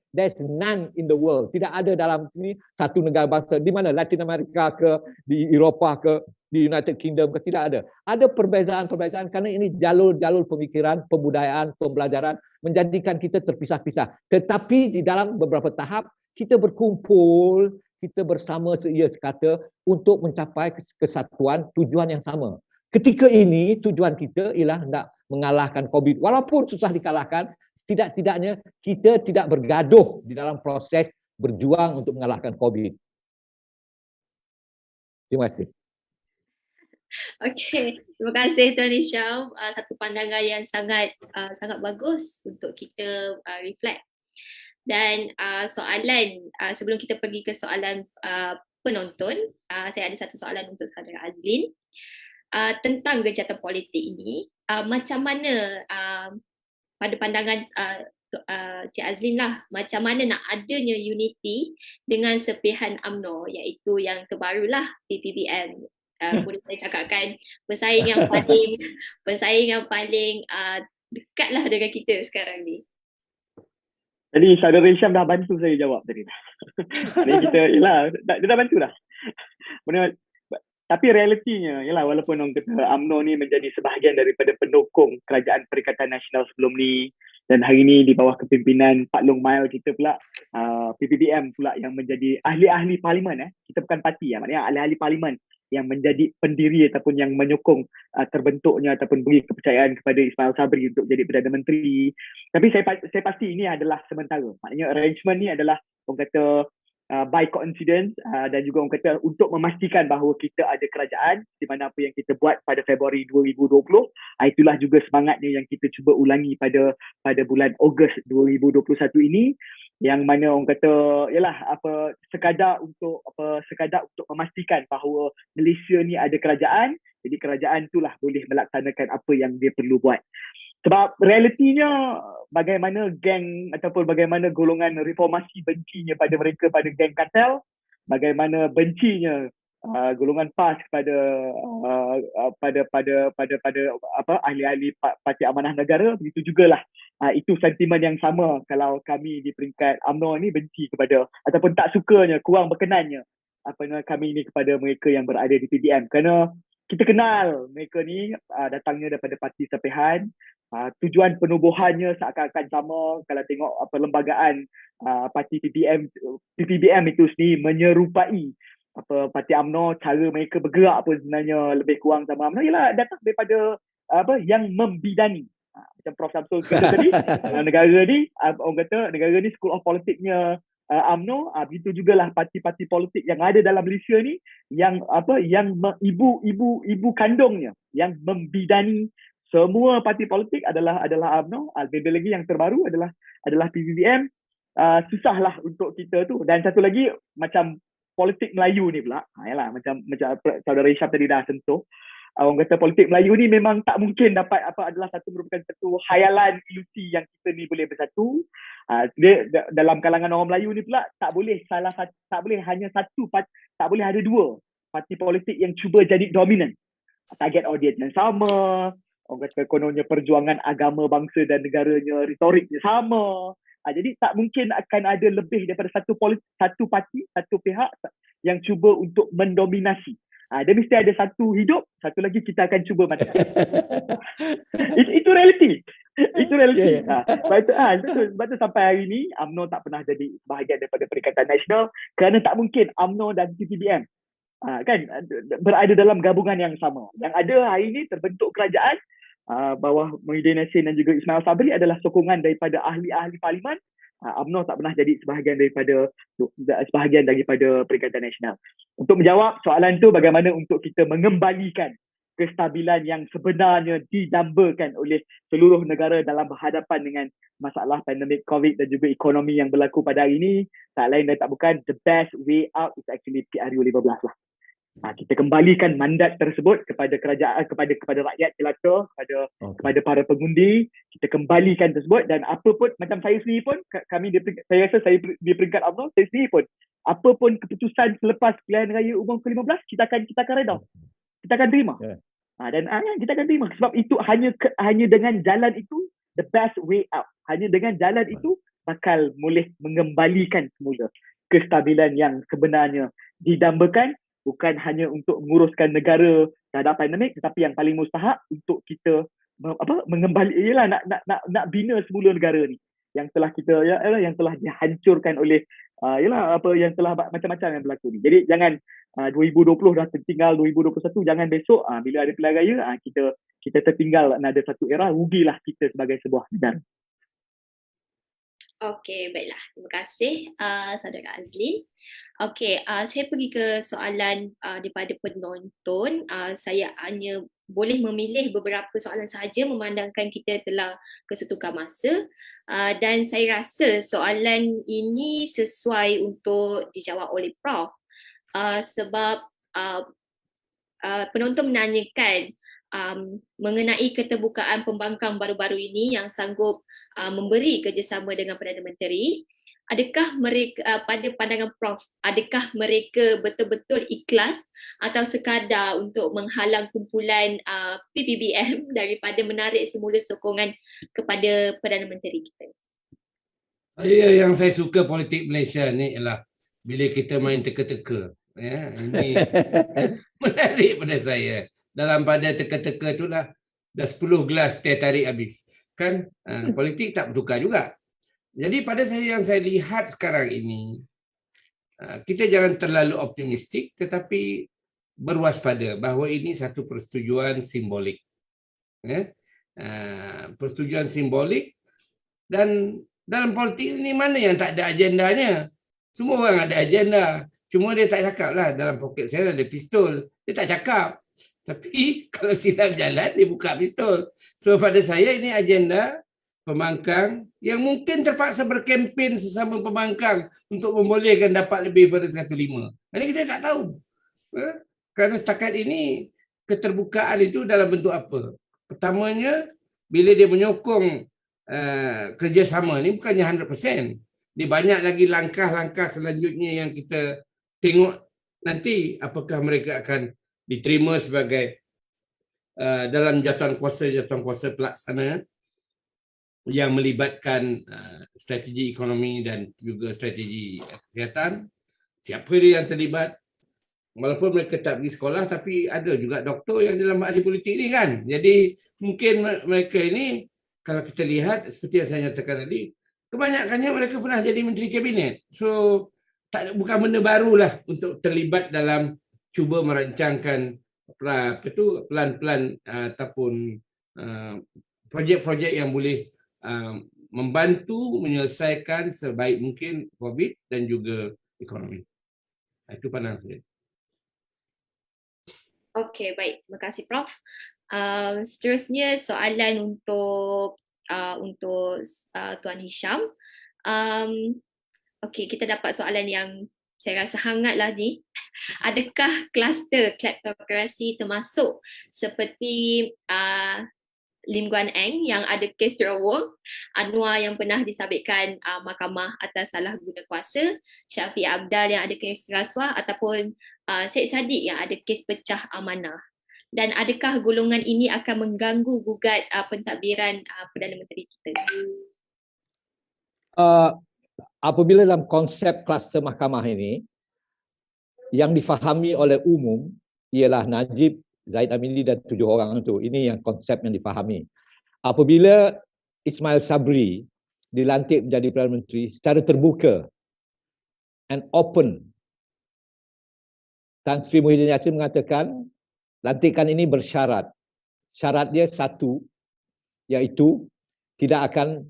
There's none in the world. Tidak ada dalam ini satu negara bangsa. Di mana? Latin Amerika ke, di Eropah ke, di United Kingdom ke, tidak ada. Ada perbezaan-perbezaan kerana ini jalur-jalur pemikiran, pembudayaan, pembelajaran menjadikan kita terpisah-pisah. Tetapi di dalam beberapa tahap kita berkumpul, kita bersama seia sekata untuk mencapai kesatuan tujuan yang sama. Ketika ini tujuan kita ialah nak mengalahkan COVID. Walaupun susah dikalahkan, tidak-tidaknya kita tidak bergaduh di dalam proses berjuang untuk mengalahkan COVID. Terima kasih. Okey, terima kasih Tuan Hisham. Satu pandangan yang sangat bagus untuk kita reflect. Dan soalan sebelum kita pergi ke soalan penonton, saya ada satu soalan untuk saudara Azlin. Tentang gencatan politik ini, macam mana pada pandangan Cik Azlin lah, macam mana nak adanya unity dengan sepihan UMNO, iaitu yang terbarulah PPBM. Boleh saya cakapkan pesaing yang paling dekatlah dengan kita sekarang ni. Jadi saudara Hisham dah bantu saya jawab tadi. Jadi kita, yelah, dia dah bantu dah. Tapi realitinya, yalah, walaupun orang kata UMNO ni menjadi sebahagian daripada pendukung Kerajaan Perikatan Nasional sebelum ni, dan hari ni di bawah kepimpinan Pak Long Mail kita pula, PPBM pula yang menjadi ahli-ahli parlimen. Kita bukan parti, maknanya ahli-ahli parlimen yang menjadi pendiri ataupun yang menyokong terbentuknya ataupun beri kepercayaan kepada Ismail Sabri untuk jadi Perdana Menteri. Tapi saya pasti ini adalah sementara. Maknanya arrangement ni adalah orang kata by coincidence, dan juga orang kata untuk memastikan bahawa kita ada kerajaan di mana apa yang kita buat pada Februari 2020, itulah juga semangatnya yang kita cuba ulangi pada bulan Ogos 2021 ini, yang mana orang kata yalah sekadar untuk memastikan bahawa Malaysia ni ada kerajaan, jadi kerajaan itulah boleh melaksanakan apa yang dia perlu buat. Sebab realitinya bagaimana geng ataupun bagaimana golongan reformasi bencinya pada mereka, pada geng kartel, bagaimana bencinya golongan PAS kepada ahli-ahli Parti Amanah Negara, begitu jugalah itu sentimen yang sama kalau kami di peringkat UMNO ni benci kepada ataupun tak sukanya, kurang berkenannya kami ni kepada mereka yang berada di PBM, kerana kita kenal mereka ni datangnya daripada parti sepihan. Tujuan penubuhannya seakan-akan sama. Kalau tengok perlembagaan parti PPBM itu sendiri menyerupai parti UMNO, cara mereka bergerak pun sebenarnya lebih kurang sama UMNO, ialah datang daripada yang membidani. Macam Prof Samsul kata tadi, negara ni orang kata negara ni school of politiknya UMNO, begitu jugalah parti-parti politik yang ada dalam Malaysia ni yang ibu kandungnya yang membidani semua parti politik adalah UMNO. Lebih lagi yang terbaru adalah PPBM. Susahlah untuk kita tu. Dan satu lagi macam politik Melayu ni pula, yalah, macam saudara Hisham tadi dah sentuh, orang kata politik Melayu ni memang tak mungkin dapat merupakan satu khayalan ilusi yang kita ni boleh bersatu. Dia dalam kalangan orang Melayu ni pula tak boleh hanya satu, tak boleh ada dua parti politik yang cuba jadi dominan. Target audience yang sama, orang kata kononnya perjuangan agama, bangsa dan negaranya, retoriknya sama. Jadi tak mungkin akan ada lebih daripada satu parti, satu pihak yang cuba untuk mendominasi. Dia mesti ada satu hidup, satu lagi kita akan cuba mati. Itu realiti. Itu realiti. Sebab itu sampai hari ini UMNO tak pernah jadi bahagian daripada Perikatan Nasional, kerana tak mungkin UMNO dan PPBM berada dalam gabungan yang sama. Yang ada hari ini terbentuk kerajaan bawah Muhyiddin Yassin dan juga Ismail Sabri adalah sokongan daripada ahli-ahli parlimen. UMNO tak pernah jadi sebahagian daripada Perikatan Nasional. Untuk menjawab soalan tu, bagaimana untuk kita mengembalikan kestabilan yang sebenarnya didambakan oleh seluruh negara dalam berhadapan dengan masalah pandemik COVID dan juga ekonomi yang berlaku pada hari ini, tak lain dan tak bukan, the best way out is actually PRU 15 lah. Kita kembalikan mandat tersebut kepada kerajaan, kepada rakyat jelata, kepada para pengundi. Kita kembalikan tersebut, dan apa pun, macam saya sendiri pun, saya rasa saya di peringkat UMNO, saya sendiri pun, apa pun keputusan selepas pilihan raya umum ke-15, kita akan reda. Kita akan terima. Dan kita akan terima, sebab itu hanya dengan jalan itu the best way out. Hanya dengan jalan itu bakal boleh mengembalikan semula kestabilan yang sebenarnya didambakan, bukan hanya untuk menguruskan negara terhadap pandemik, tetapi yang paling mustahak untuk kita mengembali, ialah nak bina semula negara ni yang telah yang telah dihancurkan oleh yang telah macam-macam yang berlaku ni. Jadi jangan 2020 dah tertinggal, 2021 jangan besok bila ada pilihan raya kita tertinggal ada satu era, rugilah kita sebagai sebuah negara. Okey, baiklah. Terima kasih Saudara Azlin. Okey, saya pergi ke soalan daripada penonton. Saya hanya boleh memilih beberapa soalan sahaja memandangkan kita telah kesetukan masa. Dan saya rasa soalan ini sesuai untuk dijawab oleh Prof. Sebab penonton menanyakan mengenai keterbukaan pembangkang baru-baru ini yang sanggup memberi kerjasama dengan Perdana Menteri. Adakah mereka, pada pandangan Prof, adakah mereka betul-betul ikhlas atau sekadar untuk menghalang kumpulan PPBM daripada menarik semula sokongan kepada Perdana Menteri kita? Yang saya suka politik Malaysia ni ialah bila kita main teka-teka. Ini menarik pada saya. Dalam pada teka-teka tu dah 10 gelas teh tarik habis. Kan politik tak bertukar juga. Jadi pada saya yang saya lihat sekarang ini, kita jangan terlalu optimistik tetapi berwaspada bahawa ini satu persetujuan simbolik. Persetujuan simbolik, dan dalam politik ini mana yang tak ada agendanya? Semua orang ada agenda. Cuma dia tak cakap lah, dalam poket saya ada pistol. Dia tak cakap. Tapi kalau silap jalan, dia buka pistol. So pada saya ini agenda pembangkang yang mungkin terpaksa berkempen sesama pembangkang untuk membolehkan dapat lebih pada 1/5. Ini kita tak tahu. Kerana setakat ini keterbukaan itu dalam bentuk apa? Pertamanya, bila dia menyokong kerjasama ni bukannya 100%. Dia banyak lagi langkah-langkah selanjutnya yang kita tengok nanti apakah mereka akan diterima sebagai dalam jawatan kuasa pelaksana yang melibatkan strategi ekonomi dan juga strategi kesihatan. Siapa dia yang terlibat? Walaupun mereka tak pergi sekolah, tapi ada juga doktor yang dalam ahli politik ni kan. Jadi mungkin mereka ini, kalau kita lihat seperti yang saya nyatakan tadi, kebanyakannya mereka pernah jadi menteri kabinet. So bukan benda barulah untuk terlibat dalam cuba merancangkan pelan-pelan ataupun projek-projek yang boleh membantu menyelesaikan sebaik mungkin COVID dan juga ekonomi. Itu pandangan saya. Okey, baik. Terima kasih Prof. Seterusnya soalan untuk Tuan Hisham. Okey, kita dapat soalan yang saya rasa hangatlah ni. Adakah kluster kleptokrasi termasuk seperti Lim Guan Eng yang ada kes terowong, Anwar yang pernah disabitkan mahkamah atas salah guna kuasa, Syafiq Abdal yang ada kes rasuah, ataupun Syed Saddiq yang ada kes pecah amanah? Dan adakah golongan ini akan mengganggu gugat pentadbiran Perdana Menteri kita? Apabila dalam konsep kluster mahkamah ini, yang difahami oleh umum ialah Najib, Zahid Amili dan 7 orang itu. Ini yang konsep yang difahami. Apabila Ismail Sabri dilantik menjadi Perdana Menteri secara terbuka and open, Tan Sri Muhyiddin Yassin mengatakan lantikan ini bersyarat. Syarat dia satu, iaitu tidak akan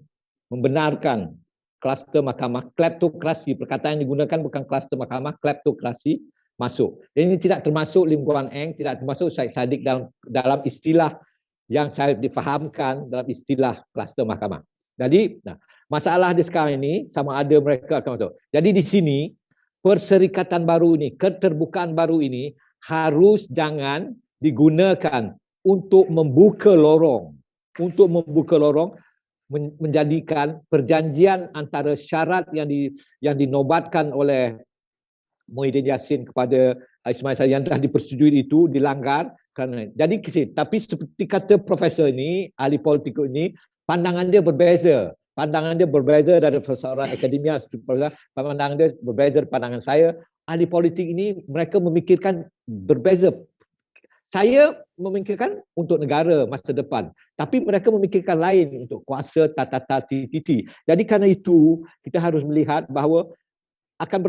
membenarkan kluster mahkamah, kleptokrasi, perkataan yang digunakan bukan kluster mahkamah, kleptokrasi masuk. Ini tidak termasuk Lim Guan Eng, tidak termasuk Syed Saddiq dalam istilah yang saya difahamkan dalam istilah kluster mahkamah. Jadi, masalah di sekarang ini sama ada mereka akan masuk. Jadi di sini perserikatan baru ini, keterbukaan baru ini harus jangan digunakan untuk membuka lorong menjadikan perjanjian antara syarat yang dinobatkan oleh Muhyiddin Yassin kepada Ismail Sabri yang telah dipersetujui itu dilanggar. Jadi tapi seperti kata profesor ini, ahli politik ini, pandangan dia berbeza. Pandangan dia berbeza dari seorang akademia, pandangan dia berbeza dari pandangan saya. Ahli politik ini mereka memikirkan berbeza. Saya memikirkan untuk negara masa depan, tapi mereka memikirkan lain untuk kuasa, tata, titi. Jadi kerana itu kita harus melihat bahawa akan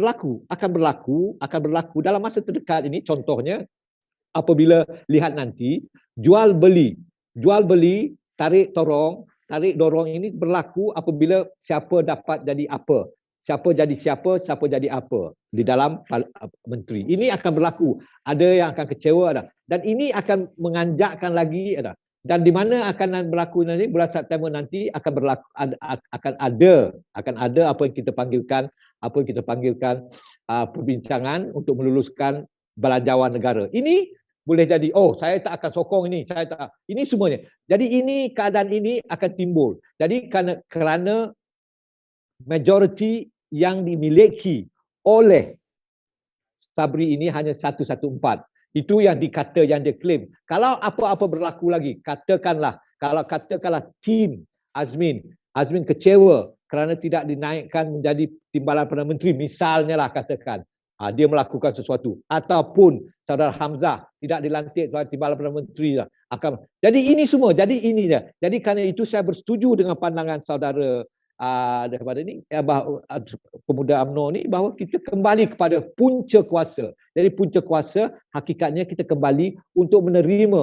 berlaku dalam masa terdekat ini. Contohnya apabila lihat nanti jual beli, tarik dorong ini berlaku apabila siapa dapat jadi apa, siapa jadi apa di dalam menteri. Ini akan berlaku. Ada yang akan kecewa ada. Dan ini akan menganjakkan lagi ada. Dan di mana akan berlaku nanti bulan September nanti akan berlaku akan ada apa yang kita panggilkan perbincangan untuk meluluskan belanjawan negara. Ini boleh jadi, saya tak akan sokong ini, ini semuanya. Jadi ini keadaan ini akan timbul. Jadi kerana majoriti yang dimiliki oleh Sabri ini hanya 114. Itu yang yang dia claim. Kalau apa-apa berlaku lagi, katakanlah tim Azmin kecewa kerana tidak dinaikkan menjadi timbalan Perdana Menteri, misalnya lah katakan, dia melakukan sesuatu, ataupun saudara Hamzah tidak dilantik sebagai timbalan Perdana Menteri lah. Jadi ini semua, jadi kerana itu saya bersetuju dengan pandangan saudara daripada ni pemuda UMNO ni, bahawa kita kembali kepada punca kuasa. Jadi punca kuasa hakikatnya kita kembali untuk menerima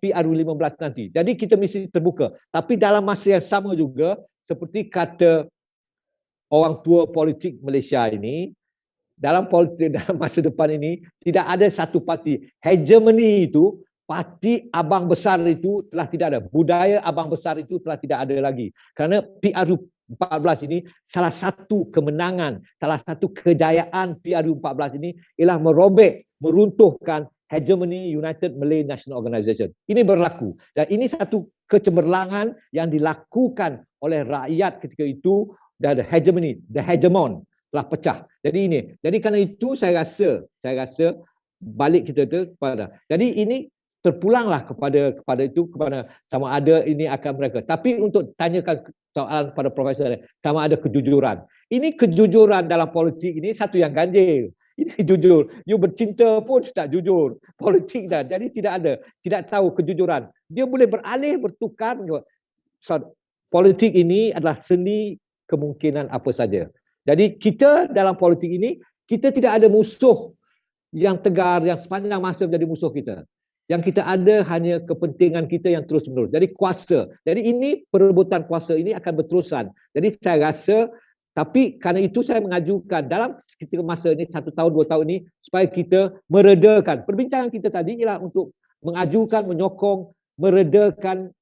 PRU 15 nanti. Jadi kita mesti terbuka. Tapi dalam masa yang sama juga, seperti kata orang tua politik Malaysia ini, dalam masa depan ini tidak ada satu parti. Hegemoni itu, parti abang besar itu telah tidak ada. Budaya abang besar itu telah tidak ada lagi. Kerana PRU 14 ini salah satu kemenangan, salah satu kejayaan PRU 14 ini ialah meruntuhkan hegemoni United Malay National Organisation. Ini berlaku. Dan ini satu kecemerlangan yang dilakukan oleh rakyat ketika itu, dan the hegemon telah pecah. Jadi kerana itu saya rasa balik kita tu kepada. Jadi ini terpulanglah kepada sama ada ini akan mereka. Tapi untuk tanyakan soalan pada profesor, sama ada kejujuran. Ini kejujuran dalam politik ini satu yang ganjil. Ini jujur. You bercinta pun tak jujur. Politik dah. Jadi tidak tahu kejujuran. Dia boleh beralih, bertukar. Politik ini adalah seni kemungkinan apa saja. Jadi kita dalam politik ini, kita tidak ada musuh yang tegar, yang sepanjang masa menjadi musuh kita. Yang kita ada hanya kepentingan kita yang terus menerus. Jadi kuasa. Jadi ini perebutan kuasa ini akan berterusan. Jadi saya rasa, tapi kerana itu saya mengajukan dalam masa ini 1 tahun 2 tahun ini, supaya kita meredakan. Perbincangan kita tadi ialah untuk mengajukan, menyokong, meredakan.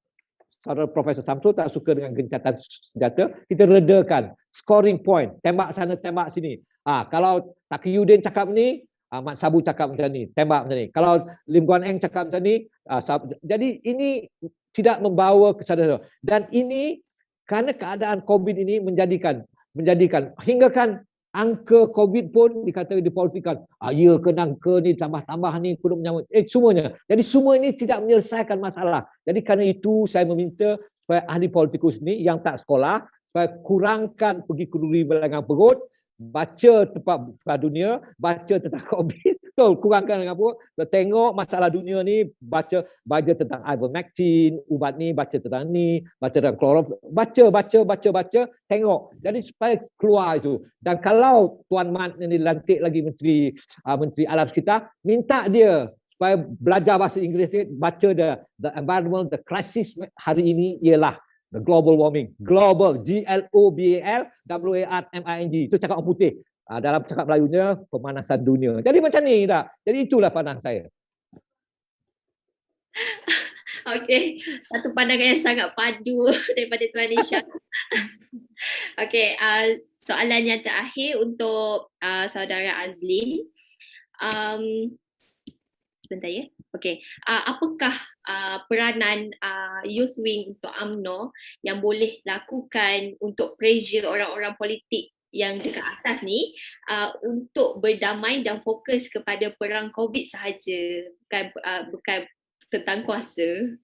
Saudara Profesor Samsul tak suka dengan gencatan senjata, kita redakan. Scoring point, tembak sana, tembak sini. Kalau Taqiyuddin cakap ni, Mat Sabu cakap macam ni, tembak macam ni. Kalau Lim Guan Eng cakap macam ni, jadi ini tidak membawa kesadaran. Dan ini kerana keadaan COVID ini menjadikan hingga kan angka COVID pun dikatakan dipolitikan. Ya ke angka ni tambah-tambah ni perlu menyambut. Semuanya. Jadi semua ini tidak menyelesaikan masalah. Jadi kerana itu saya meminta supaya ahli politikus ni yang tak sekolah, supaya kurangkan pergi kenduri belakang perut, baca tempat dunia, baca tentang COVID, kurangkan dengan apa, tengok masalah dunia ni, baca tentang ivermectin, ubat ni, baca tentang ni, baca tentang kloroquine, baca, tengok. Jadi supaya keluar itu. Dan kalau Tuan Mat yang dilantik lagi Menteri Alam Sekitar, minta dia supaya belajar bahasa Inggeris ni, baca the environment, the crisis hari ini ialah the global warming. Global, GLOBAL, itu cakap orang putih. Dalam cakap Melayunya, pemanasan dunia. Jadi macam ni tak? Jadi itulah pandangan saya. Okey, satu pandangan yang sangat padu daripada Tuan Nisha. Okey, soalan yang terakhir untuk saudara Azlin. Sebentar ya. Okey. Apakah peranan Youth Wing untuk UMNO yang boleh lakukan untuk pressure orang-orang politik yang dekat atas ni untuk berdamai dan fokus kepada perang COVID sahaja, bukan tentang kuasa.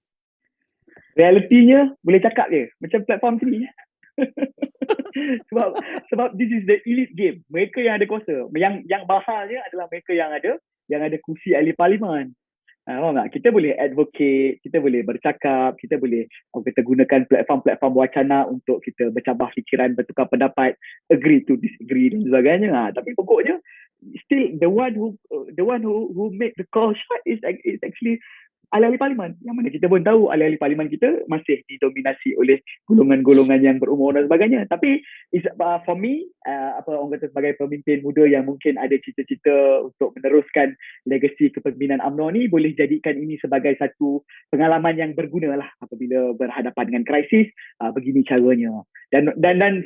Realitinya boleh cakap je macam platform sini. sebab this is the elite game. Mereka yang ada kuasa. Yang bahalnya adalah mereka yang ada kursi ahli parlimen. Faham tak? Kita boleh advocate, kita boleh bercakap, kita boleh kita gunakan platform-platform wacana untuk kita bercabah fikiran, bertukar pendapat, agree to disagree dan sebagainya. Tapi pokoknya still the one who make the call shot is actually ahli-ahli parlimen. Yang mana kita pun tahu ahli-ahli parlimen kita masih didominasi oleh golongan-golongan yang berumur dan sebagainya. Tapi for me, orang kata sebagai pemimpin muda yang mungkin ada cita-cita untuk meneruskan legasi kepemimpinan UMNO ni, boleh jadikan ini sebagai satu pengalaman yang berguna lah apabila berhadapan dengan krisis. Begini caranya. Dan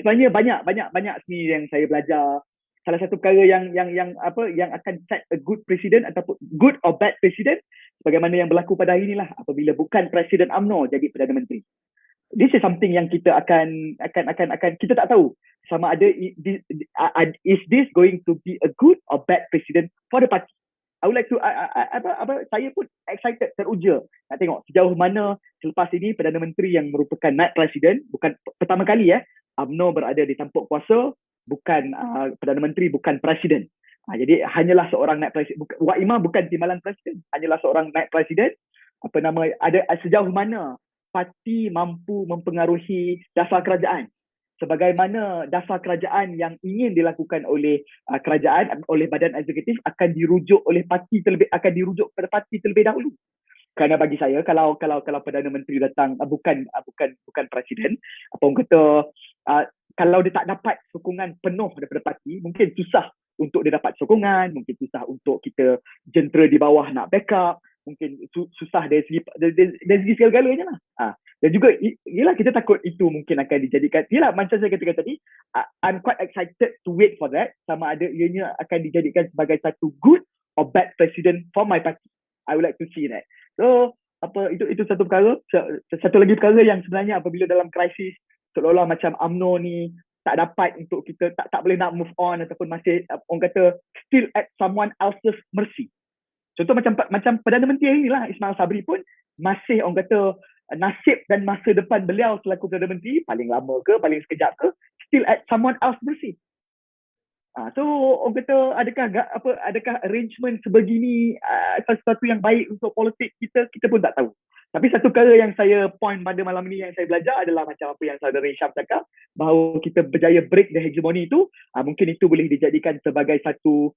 sebenarnya banyak seni yang saya belajar. Salah satu perkara yang akan set a good president ataupun good or bad president sebagaimana yang berlaku pada hari inilah apabila bukan Presiden UMNO jadi Perdana Menteri. This is something yang kita akan kita tak tahu sama ada is this going to be a good or bad president for the party. I would like to saya pun excited, teruja nak tengok sejauh mana selepas ini Perdana Menteri yang merupakan naib presiden, bukan pertama kali UMNO berada di tampuk kuasa, bukan Perdana Menteri, bukan presiden. Jadi hanyalah seorang naib presiden, Wak Imam bukan timbalan presiden, hanyalah seorang naib presiden. Ada sejauh mana parti mampu mempengaruhi dasar kerajaan, sebagaimana dasar kerajaan yang ingin dilakukan oleh kerajaan, oleh badan eksekutif akan dirujuk oleh parti akan dirujuk pada parti terlebih dahulu. Kerana bagi saya kalau Perdana Menteri datang bukan presiden, orang kata kalau dia tak dapat sokongan penuh daripada parti, mungkin susah untuk dia dapat sokongan, mungkin susah untuk kita jentera di bawah nak backup, mungkin susah dari segi segala-galanya lah. Dan juga yelah, kita takut itu mungkin akan dijadikan, yelah macam saya katakan tadi, I'm quite excited to wait for that, sama ada ianya akan dijadikan sebagai satu good or bad president for my party. I would like to see that. So itu satu perkara. Satu lagi perkara yang sebenarnya apabila dalam krisis seolah-olah macam UMNO ni tak dapat untuk kita tak boleh nak move on ataupun masih orang kata still at someone else's mercy. Contoh macam Perdana Menteri inilah Ismail Sabri pun masih orang kata nasib dan masa depan beliau selaku Perdana Menteri paling lama ke paling sekejap ke still at someone else's mercy. So orang kata adakah arrangement sebegini sesuatu yang baik untuk politik kita pun tak tahu. Tapi satu perkara yang saya point pada malam ini yang saya belajar adalah macam apa yang saudara Syam cakap, bahawa kita berjaya break the hegemony itu, mungkin itu boleh dijadikan sebagai satu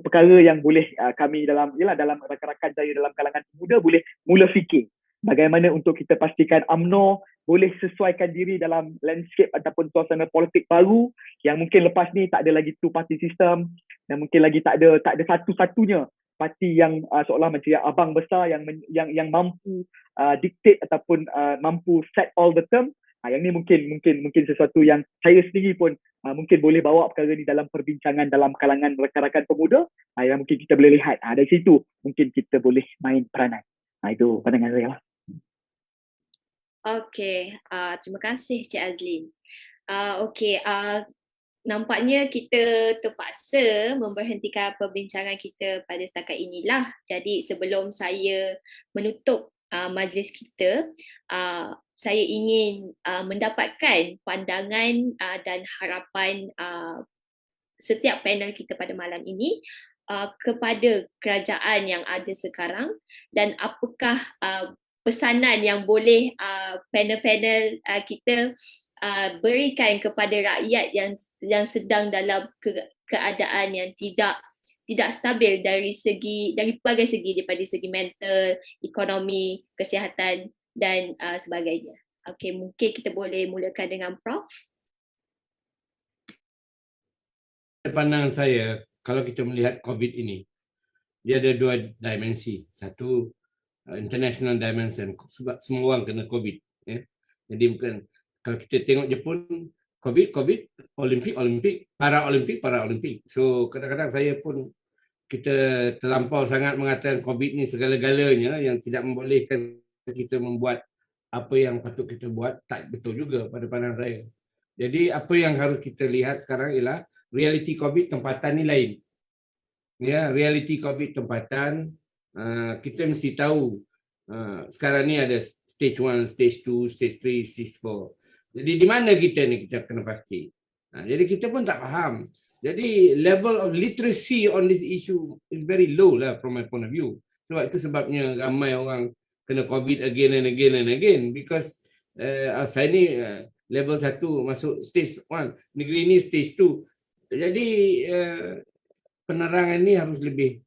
perkara yang boleh kami dalam rakan-rakan saya dalam kalangan pemuda boleh mula fikir bagaimana untuk kita pastikan UMNO boleh sesuaikan diri dalam landscape ataupun suasana politik baru yang mungkin lepas ni tak ada lagi two party system dan mungkin lagi tak ada satu-satunya parti yang seolah macam abang besar yang mampu dictate ataupun mampu set all the term. Yang ni mungkin sesuatu yang saya sendiri pun mungkin boleh bawa perkara ni dalam perbincangan dalam kalangan rakan-rakan pemuda yang mungkin kita boleh lihat dari situ mungkin kita boleh main peranan. Itu pandangan saya lah. Okey, terima kasih Cik Azlin. Okey, nampaknya kita terpaksa memberhentikan perbincangan kita pada setakat inilah. Jadi sebelum saya menutup majlis kita, saya ingin mendapatkan pandangan dan harapan setiap panel kita pada malam ini kepada kerajaan yang ada sekarang dan apakah pesanan yang boleh panel-panel kita berikan kepada rakyat yang sedang dalam keadaan yang tidak stabil dari pelbagai segi, daripada segi mental, ekonomi, kesihatan dan sebagainya. Okey, mungkin kita boleh mulakan dengan Prof. Pandangan saya, kalau kita melihat COVID ini, dia ada dua dimensi. Satu, international dimension, sebab semua orang kena COVID. Jadi bukan, kalau kita tengok Jepun, COVID, Olimpik, Paralimpik. So kadang-kadang saya pun kita terlampau sangat mengatakan COVID ni segala-galanya yang tidak membolehkan kita membuat apa yang patut kita buat, tak betul juga pada pandangan saya. Jadi apa yang harus kita lihat sekarang ialah realiti COVID tempatan ni lain. Ya, realiti COVID tempatan, kita mesti tahu sekarang ni ada stage 1, stage 2, stage 3, stage 4. Jadi di mana kita ni, kita kena pasti. Jadi kita pun tak faham. Jadi level of literacy on this issue is very low lah from my point of view. Sebab itu sebabnya ramai orang kena COVID again and again and again. Because saya ni level 1 masuk stage 1. Negeri ni stage 2. Jadi penerangan ni harus lebih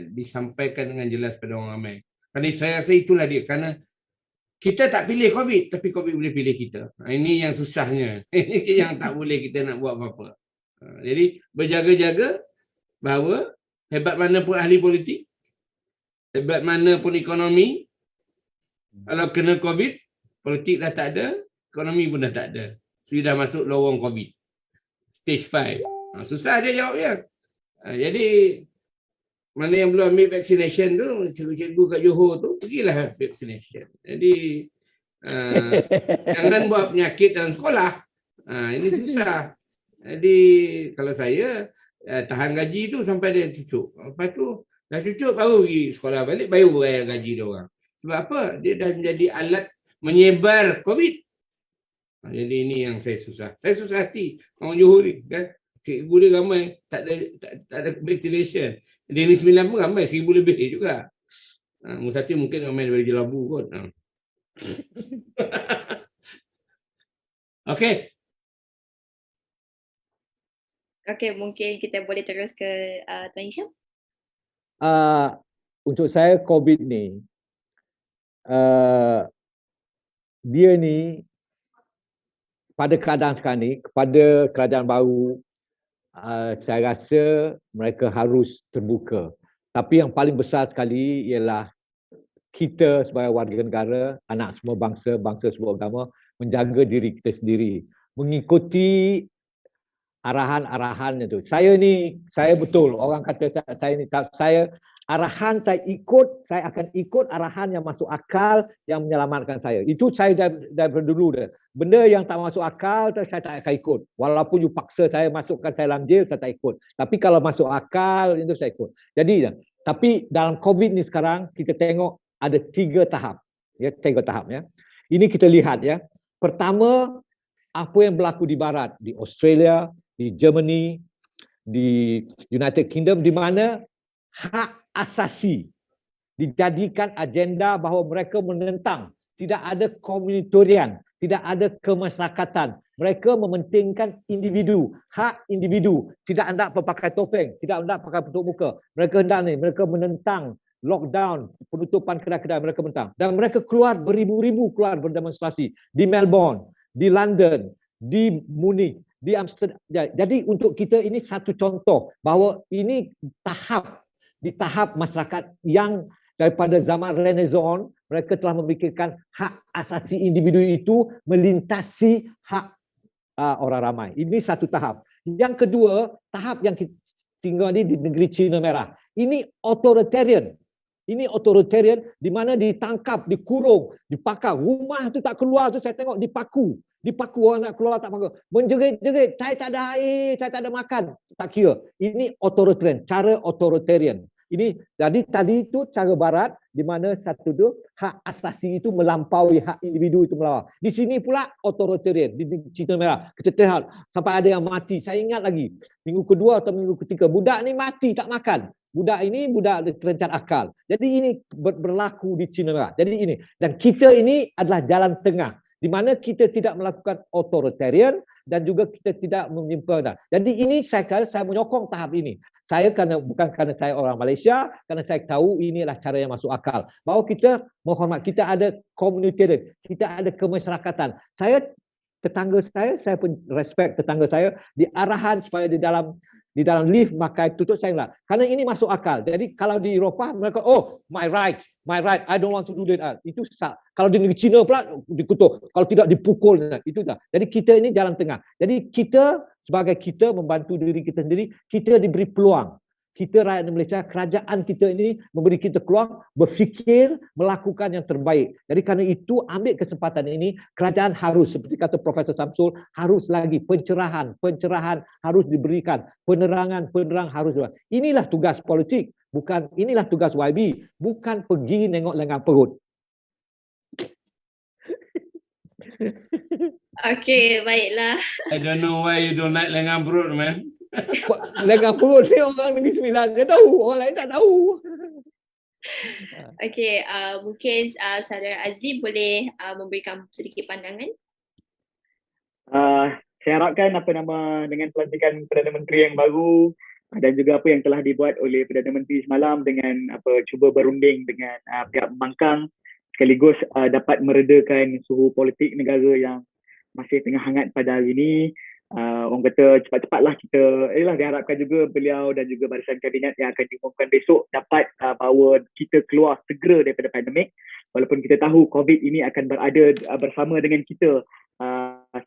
disampaikan dengan jelas pada orang ramai. Kerana saya rasa itulah dia. Kerana kita tak pilih COVID, tapi COVID boleh pilih kita. Ini yang susahnya. Ini yang tak boleh kita nak buat apa-apa. Jadi berjaga-jaga bahawa hebat mana pun ahli politik, hebat mana pun ekonomi, kalau kena COVID, politik dah tak ada, ekonomi pun dah tak ada. Sudah masuk lorong COVID. Stage 5. Susah dia jawabnya. Jadi mana yang belum ambil vaccination tu, cikgu-cikgu kat Johor tu, pergilah vaccination. Jadi jangan buat penyakit dalam sekolah. Ini susah. Jadi kalau saya tahan gaji tu sampai dia cucuk. Lepas tu dah cucuk baru pergi sekolah balik, baru bayar gaji dia orang. Sebab apa? Dia dah menjadi alat menyebar COVID. Jadi ini yang saya susah. Saya susah hati orang Johor ni kan. Cikgu dia ramai tak ada vaccination. Di Negeri Sembilan pun ramai 1,000 lebih juga. Musati mungkin ramai daripada Jelabu kot. Okey. Okey, mungkin kita boleh terus ke Tuan Hisham. Untuk saya COVID ni, dia ni pada keadaan sekarang ni, kepada kerajaan baru, saya rasa mereka harus terbuka. Tapi yang paling besar sekali ialah kita sebagai warga negara, anak semua bangsa, bangsa semua agama, menjaga diri kita sendiri. Mengikuti arahan-arahannya tu. Saya betul, orang kata saya arahan saya akan ikut arahan yang masuk akal yang menyelamatkan saya. Itu saya daripada dulu dah. Benda yang tak masuk akal saya tak akan ikut. Walaupun you paksa saya masukkan saya dalam jail, saya tak ikut. Tapi kalau masuk akal itu saya ikut. Jadi tapi dalam COVID ni sekarang kita tengok ada 3 tahap. Ya, 3 tahap ya. Ini kita lihat ya. Pertama, apa yang berlaku di barat, di Australia, di Germany, di United Kingdom, di mana hak asasi dijadikan agenda bahawa mereka menentang, tidak ada komunitarian, tidak ada kemasyarakatan. Mereka mementingkan individu, hak individu, tidak hendak berpakai topeng, tidak hendak pakai tutup muka. Mereka menentang lockdown, penutupan kedai-kedai, mereka menentang. Dan mereka keluar beribu-ribu keluar berdemonstrasi di Melbourne, di London, di Munich, di Amsterdam. Jadi untuk kita ini satu contoh bahawa ini di tahap masyarakat yang daripada zaman Renaissance mereka telah memikirkan hak asasi individu itu melintasi hak orang ramai. Ini satu tahap. Yang kedua, tahap yang kita tinggal di negeri Cina Merah. Ini authoritarian. Ini authoritarian di mana ditangkap, dikurung, dipakar. Rumah tu tak keluar tu saya tengok dipaku. Dipaku orang nak keluar tak pakai. Menjerit-jerit, saya tak ada air, saya tak ada makan. Tak kira. Ini authoritarian, cara authoritarian. Ini jadi tadi itu cara barat di mana satu tu hak asasi itu melampaui hak individu itu melawan. Di sini pula authoritarian di Cina Merah. Kita lihat sampai ada yang mati. Saya ingat lagi minggu kedua atau minggu ketiga budak ni mati tak makan. Budak ini budak kerencat akal. Jadi ini berlaku di Cina Merah. Jadi ini dan kita ini adalah jalan tengah di mana kita tidak melakukan authoritarian dan juga kita tidak menyimpulkan. Jadi ini saya menyokong tahap ini. Saya bukan kerana saya orang Malaysia, kerana saya tahu inilah cara yang masuk akal. Bahawa kita menghormat, kita ada community, kita ada kemasyarakatan. Tetangga saya pun respect tetangga saya, di arahan supaya di dalam lift makai tutup saya lah. Kerana ini masuk akal. Jadi kalau di Eropah mereka my right, I don't want to do that. Itu sah. Kalau di negeri Cina pula dikutuk, kalau tidak dipukul. Itu dah. Jadi kita ini jalan tengah. Jadi kita sebagai kita membantu diri kita sendiri, kita diberi peluang. kita rakyat Malaysia, kerajaan kita ini memberi kita peluang berfikir, melakukan yang terbaik. Jadi kerana itu ambil kesempatan ini, kerajaan harus, seperti kata Profesor Samsul, harus lagi pencerahan harus diberikan, penerang harus diberikan. Inilah tugas politik, inilah tugas YB, bukan pergi nengok lengan perut. Okay, baiklah. I don't know why you don't like lengan perut, man. Lengan perut ni orang Negeri Sembilan dia tahu, orang lain tak tahu. Okay, mungkin Saudara Azli boleh memberikan sedikit pandangan. Saya harapkan dengan pelantikan Perdana Menteri yang baru dan juga apa yang telah dibuat oleh Perdana Menteri semalam dengan cuba berunding dengan pihak pembangkang sekaligus dapat meredakan suhu politik negara yang masih tengah hangat pada hari ini. Orang kata cepat-cepatlah kita, diharapkan juga beliau dan juga barisan kabinet yang akan diumumkan besok dapat bawa kita keluar segera daripada pandemik. Walaupun kita tahu COVID ini akan berada bersama dengan kita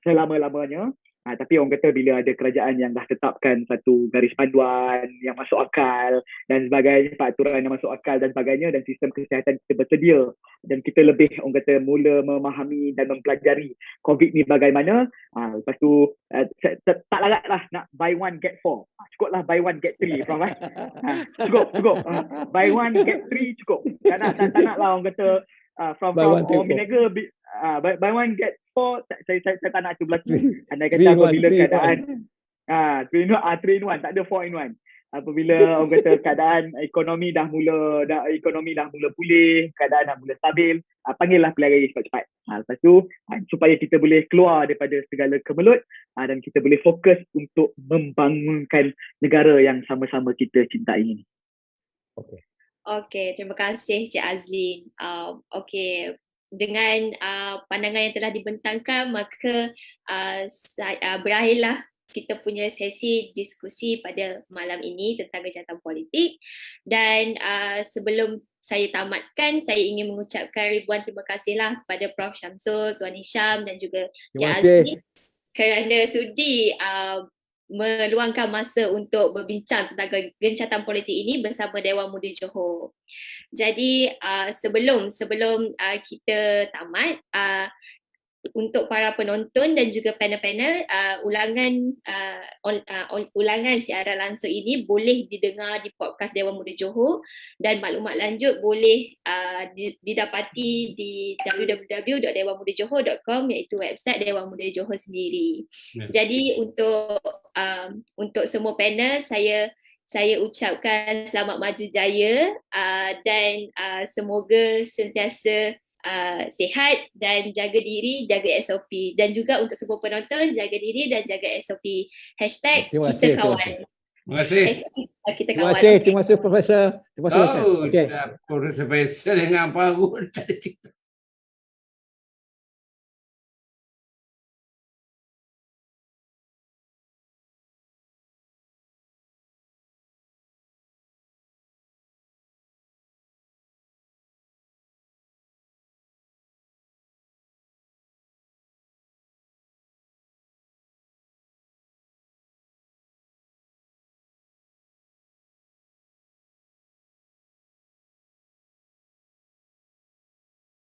selama-lamanya. Tapi orang kata bila ada kerajaan yang dah tetapkan satu garis panduan yang masuk akal dan sebagainya, peraturan yang masuk akal dan sebagainya, dan sistem kesihatan kita bersedia dan kita lebih orang kata mula memahami dan mempelajari COVID ni bagaimana, lepas tu tak larat lah nak buy one get four. Cukup lah buy one get three, faham kan? Cukup. Buy one get three cukup. Tak nak lah orang kata from orang binaga buy one get four, saya tak nak tu berlaku. Andai kata apabila keadaan 3 in 1, tak ada 4 in 1. Apabila orang kata keadaan ekonomi dah mula pulih, keadaan dah mula stabil, panggillah pilihan raya cepat-cepat. Lepas tu supaya kita boleh keluar daripada segala kemelut dan kita boleh fokus untuk membangunkan negara yang sama-sama kita cintai ini. Okay, terima kasih Cik Azlin. Okay, dengan pandangan yang telah dibentangkan, maka berakhirlah kita punya sesi diskusi pada malam ini tentang gencatan politik. Dan sebelum saya tamatkan, saya ingin mengucapkan ribuan terima kasihlah kepada Prof Syamsul, Tuan Hisham dan juga Cik Azlin kerana sudi meluangkan masa untuk berbincang tentang gencatan politik ini bersama Dewan Muda Johor. Jadi sebelum kita tamat, untuk para penonton dan juga panel-panel, ulangan siaran langsung ini boleh didengar di podcast Dewan Muda Johor, dan maklumat lanjut boleh didapati di www.dewanmudajohor.com, iaitu website Dewan Muda Johor sendiri. Jadi untuk semua panel, saya ucapkan selamat maju jaya dan semoga sentiasa sihat dan jaga diri, jaga SOP. Dan juga untuk semua penonton, jaga diri dan jaga SOP. Hashtag kita kawan. Terima kasih. Hashtag kita kawan. Terima kasih Profesor. Terima kasih. Profesor dengan parut.